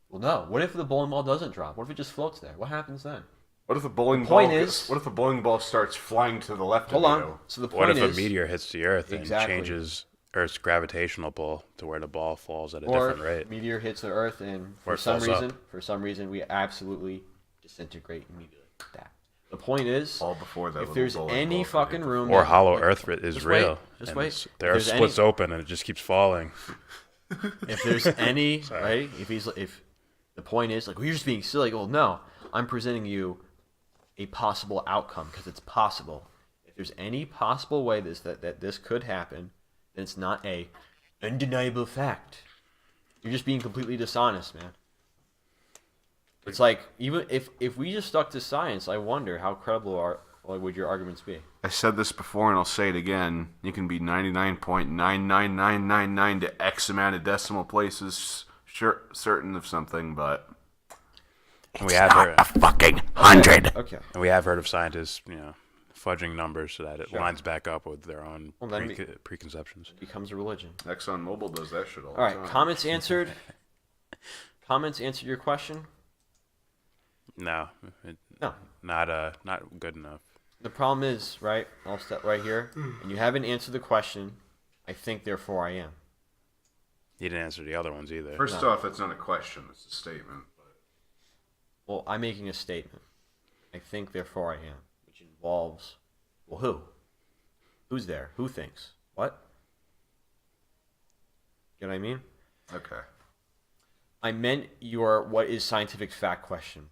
Well, no. What if the bowling ball doesn't drop? What if it just floats there? What happens then? What if the bowling point ball? is- What if the bowling ball starts flying to the left Hold of on. you? So the What point if is, a meteor hits the Earth Exactly. and changes Earth's gravitational pull to where the ball falls at a or different rate? meteor hits the Earth and Or it falls up. for some reason, we absolutely disintegrate immediately. That. The point is, All before that. if little there's bowling any ball fucking hit the room, Or that- hollow like, Earth is just real. Wait, just and wait. The Earth If there's splits open and it just keeps falling. If there's any, right? If the point is like, well, you're just being silly. Well, no, I'm presenting you a possible outcome because it's possible. If there's any possible way that this could happen, then it's not a undeniable fact. You're just being completely dishonest, man. It's like even if we just stuck to science, I wonder how credible would your arguments be? I said this before and I'll say it again. You can be 99.99999 to X amount of decimal places certain of something, but And we have heard, fucking 100. Okay. and we have heard of scientists, fudging numbers so that it Sure. lines back up with their own Well, then preconceptions. It becomes a religion. ExxonMobil does that shit all All right. the time. Comments answered. Comments answered your question. No, No. not good enough. The problem is, right, I'll step right here, and you haven't answered the question, I think, therefore I am. He didn't answer the other ones either. First off, that's not a question, it's a statement. Well, I'm making a statement. I think, therefore I am, which involves, well, who? Who's there? Who thinks? What? You know what I mean? Okay. I meant your what is scientific fact question.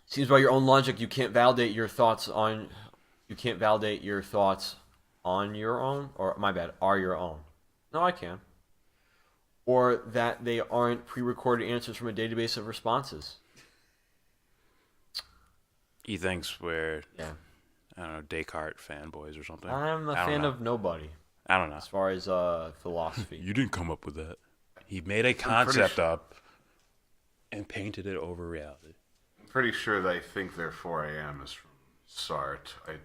Seems by your own logic you can't validate your thoughts on your own, or my bad, are your own. No, I can. Or that they aren't pre-recorded answers from a database of responses. He thinks we're, Yeah. I don't know, Descartes fanboys or something. I'm a I don't fan know. of nobody I don't know. as far as philosophy. You didn't come up with that. He made a concept up and painted it over reality. pretty sure that I think therefore I am is from Sartre.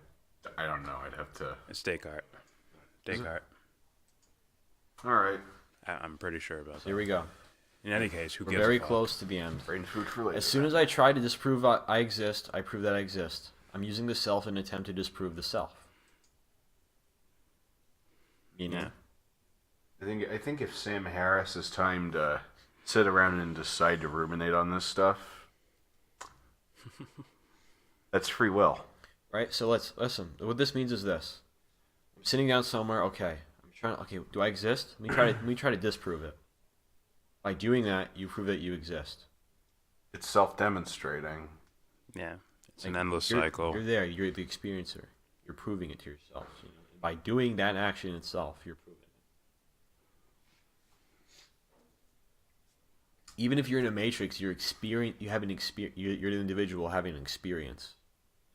I don't know. I'd have to. It's Descartes. Descartes. All right. I'm pretty sure about that. Here we go. In any case, who We're gives very a fuck? close to the end. Brain food for later. As soon as I try to disprove I exist, I prove that I exist. I'm using the self in an attempt to disprove the self. You know? Yeah. I think if Sam Harris has time to sit around and decide to ruminate on this stuff, that's free will. Right? So let's listen. What this means is this. I'm sitting down somewhere, okay. Okay, do I exist? Let me try to disprove it. By doing that, you prove that you exist. It's self-demonstrating. Yeah. It's Like, an endless you're, cycle. You're there. You're the experiencer. You're proving it to yourself. You know? By doing that action itself, you're proving it. Even if you're in a matrix, you're an individual having an experience.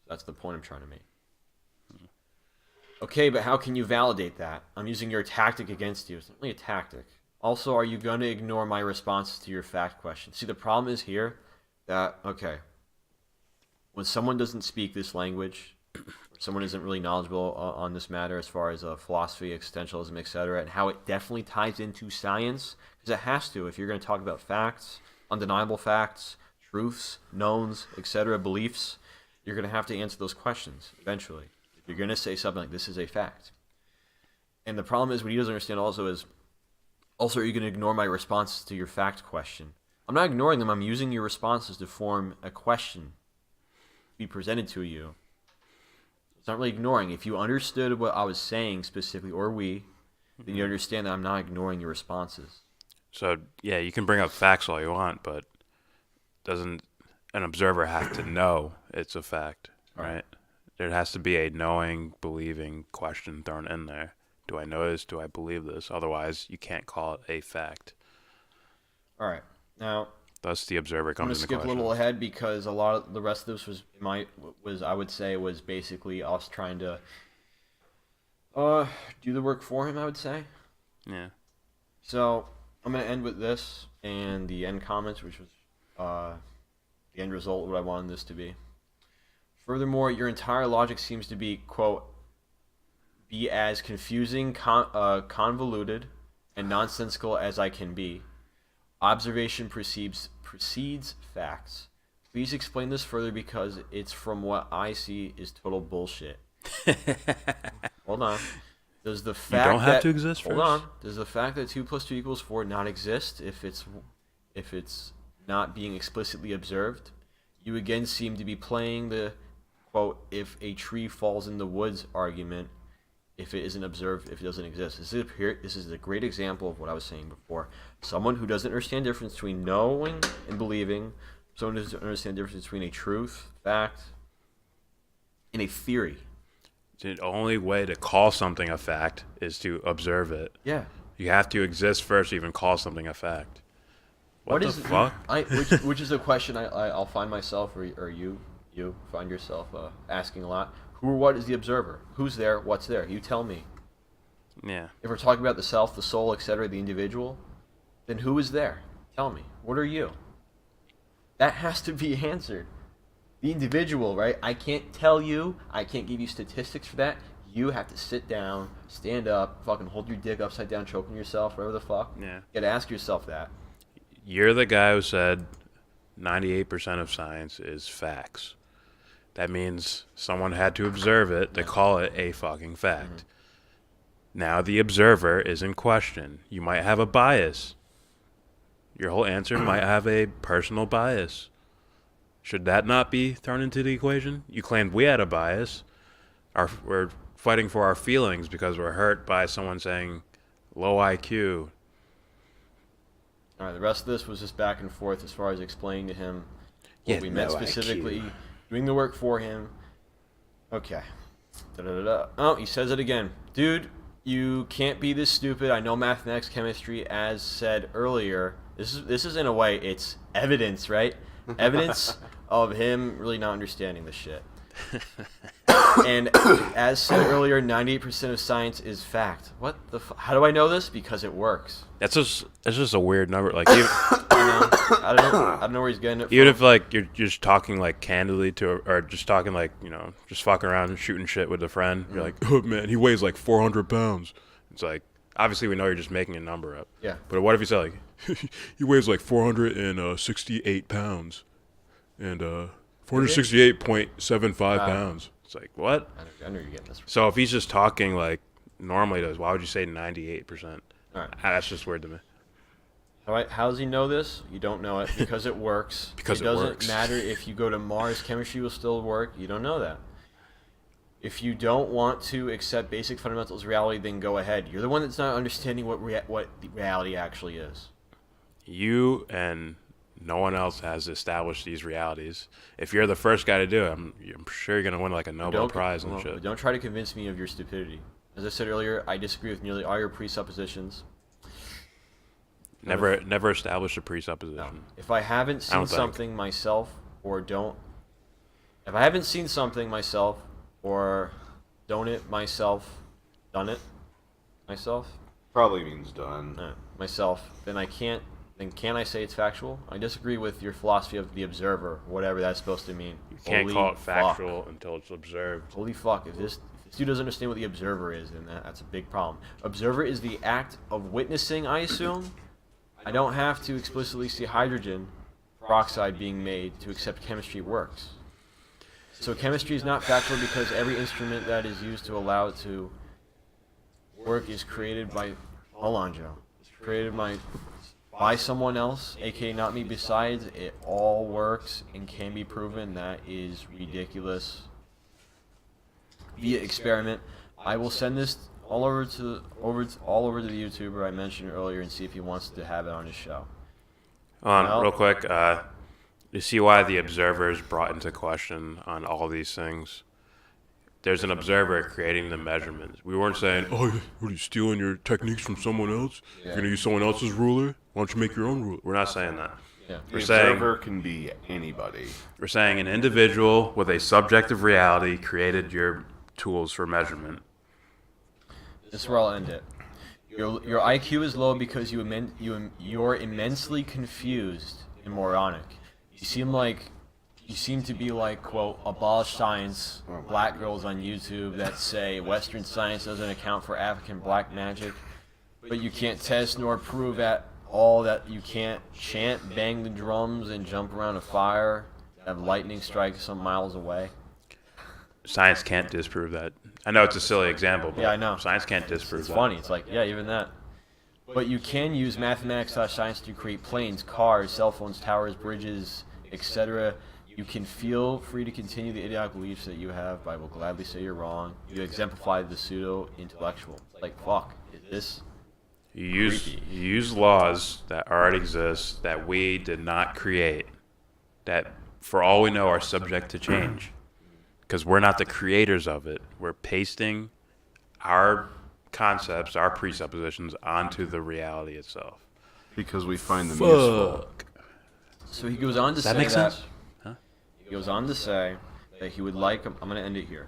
That's the point I'm trying to make. Okay, but how can you validate that? I'm using your tactic against you. It's not really a tactic. Also, are you going to ignore my responses to your fact question? See, the problem is here that, okay, when someone doesn't speak this language, or someone isn't really knowledgeable on this matter as far as philosophy, existentialism, etc., and how it definitely ties into science, because it has to. If you're going to talk about facts, undeniable facts, truths, knowns, etc., beliefs, you're going to have to answer those questions eventually. If you're going to say something like this is a fact. And the problem is what he doesn't understand also is, also are you going to ignore my responses to your fact question? I'm not ignoring them. I'm using your responses to form a question to be presented to you. It's not really ignoring. If you understood what I was saying specifically, or then you understand that I'm not ignoring your responses. So, yeah, you can bring up facts all you want, but doesn't an observer have to know it's a fact, right? There has to be a knowing, believing question thrown in there. Do I know this? Do I believe this? Otherwise, you can't call it a fact. All right. Now, Thus, the observer I'm going comes to into skip question. a little ahead because a lot of the rest of this was I would say was basically us trying to do the work for him, I would say. Yeah. So I'm going to end with this and the end comments, which was the end result, what I wanted this to be. Furthermore, your entire logic seems to be, quote, be as confusing, convoluted, and nonsensical as I can be. Observation precedes facts. Please explain this further because it's from what I see is total bullshit. Hold on. Does the fact don't have that, to exist hold first. on. Does the fact that 2 + 2 = 4 not exist if it's not being explicitly observed? You again seem to be playing the, quote, if a tree falls in the woods argument, if it isn't observed, if it doesn't exist. This is a great example of what I was saying before. Someone who doesn't understand the difference between knowing and believing, someone who doesn't understand the difference between a truth, fact, and a theory. The only way to call something a fact is to observe it. Yeah. You have to exist first to even call something a fact. What the is fuck? Which is a question I'll find myself or you find yourself asking a lot. Who or what is the observer? Who's there? What's there? You tell me. Yeah. If we're talking about the self, the soul, etc., the individual, then who is there? Tell me. What are you? That has to be answered. The individual, right? I can't tell you. I can't give you statistics for that. You have to sit down, stand up, fucking hold your dick upside down, choking yourself, whatever the fuck. Yeah. You gotta ask yourself that. You're the guy who said 98% of science is facts. That means someone had to observe it to call it a fucking fact. Mm-hmm. Now the observer is in question. You might have a bias. Your whole answer might have a personal bias. Should that not be thrown into the equation? You claimed we had a bias. We're fighting for our feelings because we're hurt by someone saying low IQ. All right, the rest of this was just back and forth as far as explaining to him what we meant no specifically, IQ. doing the work for him. Okay. Da-da-da-da. Oh, he says it again. Dude, you can't be this stupid. I know mathematics, chemistry, as said earlier. This is in a way, it's evidence, right? Evidence of him really not understanding the shit. And as said earlier, 98% of science is fact. What the? How do I know this? Because it works. That's just a weird number. Like, even, I don't know where he's getting it from. even if like you're just talking like candidly to, or just talking like just fucking around and shooting shit with a friend. You're like, oh man, he weighs like 400 pounds. It's like, obviously we know you're just making a number up. Yeah. But what if you say like, he weighs like 468 pounds, and 468.75 pounds. It's like, what? I know you're getting this from. So if he's just talking like normally does, why would you say 98%? All right. That's just weird to me. All right, how does he know this? You don't know it because it works. Because it doesn't works. matter if you go to Mars, chemistry will still work. You don't know that. If you don't want to accept basic fundamentals of reality, then go ahead. You're the one that's not understanding what the reality actually is. You and no one else has established these realities. If you're the first guy to do it, I'm sure you're gonna win like a Nobel Prize and shit. But don't try to convince me of your stupidity. As I said earlier, I disagree with nearly all your presuppositions. Never establish a presupposition. No. If I haven't seen something myself, or don't it myself, done it myself, Probably means done. myself, then can I say it's factual? I disagree with your philosophy of the observer, whatever that's supposed to mean. You can't call it factual until it's observed. Holy fuck, if this dude doesn't understand what the observer is, then that's a big problem. Observer is the act of witnessing, I assume. I don't have to explicitly see hydrogen peroxide being made to accept chemistry works. So chemistry is not factual because every instrument that is used to allow it to work is created by, hold on, Joe, it's created by someone else, aka not me. Besides, it all works and can be proven. That is ridiculous. Via experiment, I will send this all over to the YouTuber I mentioned earlier and see if he wants to have it on his show. Hold on, real quick. You see why the observer is brought into question on all these things? There's an observer creating the measurements. We weren't saying, oh, what are you stealing your techniques from someone else? Yeah. You're going to use someone else's ruler? Why don't you make your own ruler? We're not saying that. Yeah. The observer can be anybody. We're saying an individual with a subjective reality created your tools for measurement. This is where I'll end it. Your IQ is low because you're immensely confused and moronic. You seem to be like, quote, abolish science, black girls on YouTube that say Western science doesn't account for African black magic, but you can't test nor prove at all that you can't chant, bang the drums, and jump around a fire, have lightning strike some miles away. Science can't disprove that. I know it's a silly example, but yeah, I know. Science can't disprove that. It's funny. It's like, yeah, even that. But you can use mathematics/science to create planes, cars, cell phones, towers, bridges, etc. You can feel free to continue the idiotic beliefs that you have, but I will gladly say you're wrong. You exemplify the pseudo-intellectual. Like, fuck, is this You use laws that already exist, that we did not create, that for all we know are subject to change. Because we're not the creators of it. We're pasting our concepts, our presuppositions onto the reality itself. Because we find them useful. So he goes on to say that makes sense? Huh? He goes on to say that he would like, I'm going to end it here.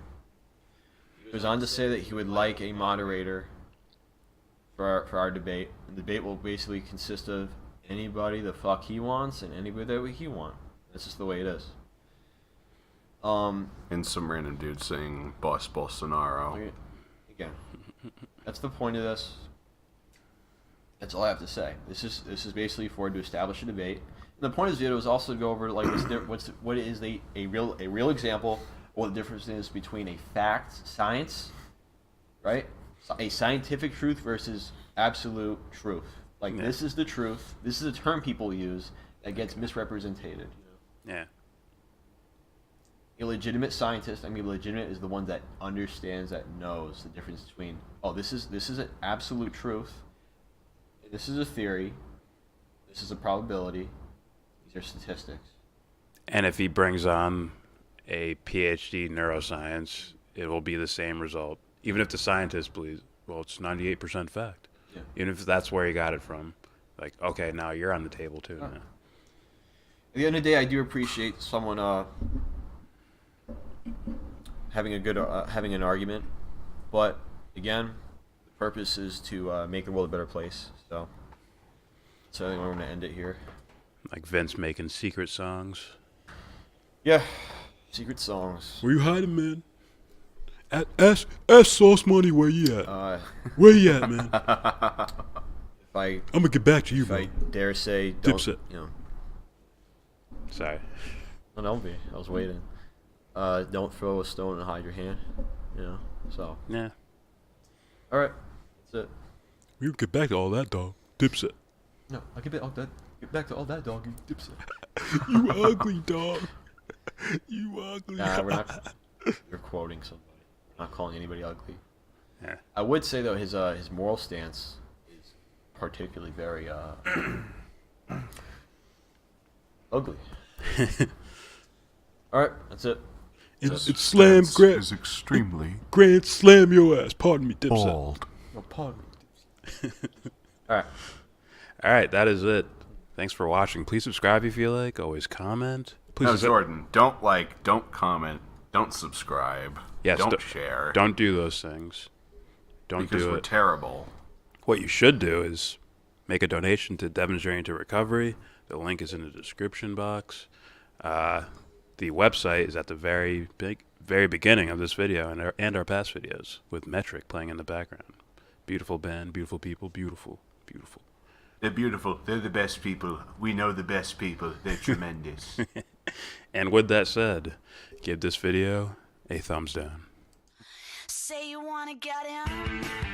He goes on to say that he would like a moderator for our debate. The debate will basically consist of anybody the fuck he wants and anybody that he wants. That's just the way it is. And some random dude saying "Boss Bolsonaro." Again, that's the point of this. That's all I have to say. This is basically to establish a debate. And the point of this video is also to go over like what is a real example. What the difference is between a fact, science, right? A scientific truth versus absolute truth. Like this is the truth. This is a term people use that gets misrepresented. Yeah. A legitimate scientist, I mean legitimate is the one that understands, that knows the difference between, oh, this is an absolute truth, this is a theory, this is a probability, these are statistics. And if he brings on a PhD in neuroscience, it will be the same result. Even if the scientist believes, well, it's 98% fact. Yeah. Even if that's where he got it from. Like, okay, now you're on the table too. Oh. At the end of the day, I do appreciate someone having an argument, but again, the purpose is to make the world a better place. So I think we're gonna end it here. Like Vince making secret songs. Yeah, secret songs. Where you hiding, man? Ask Sauce Money where you at. Where you at, man? I'm gonna get back to you, if bro. I dare say, don't, Dipset. you know. Sorry. No, don't be. I was waiting. Don't throw a stone and hide your hand. You know. So. Yeah. All right. That's it. We get back to all that, dog. Dipset. No, I'll get back to all that, doggy. Dipset. You ugly dog. You ugly. Nah, we're not. You're quoting somebody. Not calling anybody ugly. Yeah. I would say though his moral stance is particularly very ugly. All right, that's it. It's slam grand. Is extremely Grand slam your ass. Pardon me, Dipset. bald. Oh, pardon me. All right. All right, that is it. Thanks for watching. Please subscribe if you like. Always comment. Please. No, Jordan, don't like, don't comment, don't subscribe, Yes, don't share. Don't do those things. Don't because do we're it. terrible. What you should do is make a donation to Devon's Journey to Recovery. The link is in the description box. The website is at the very beginning of this video and our past videos with Metric playing in the background. Beautiful band, beautiful people, beautiful, beautiful. They're beautiful. They're the best people. We know the best people. They're tremendous. And with that said, give this video a thumbs down. Say you wanna get in.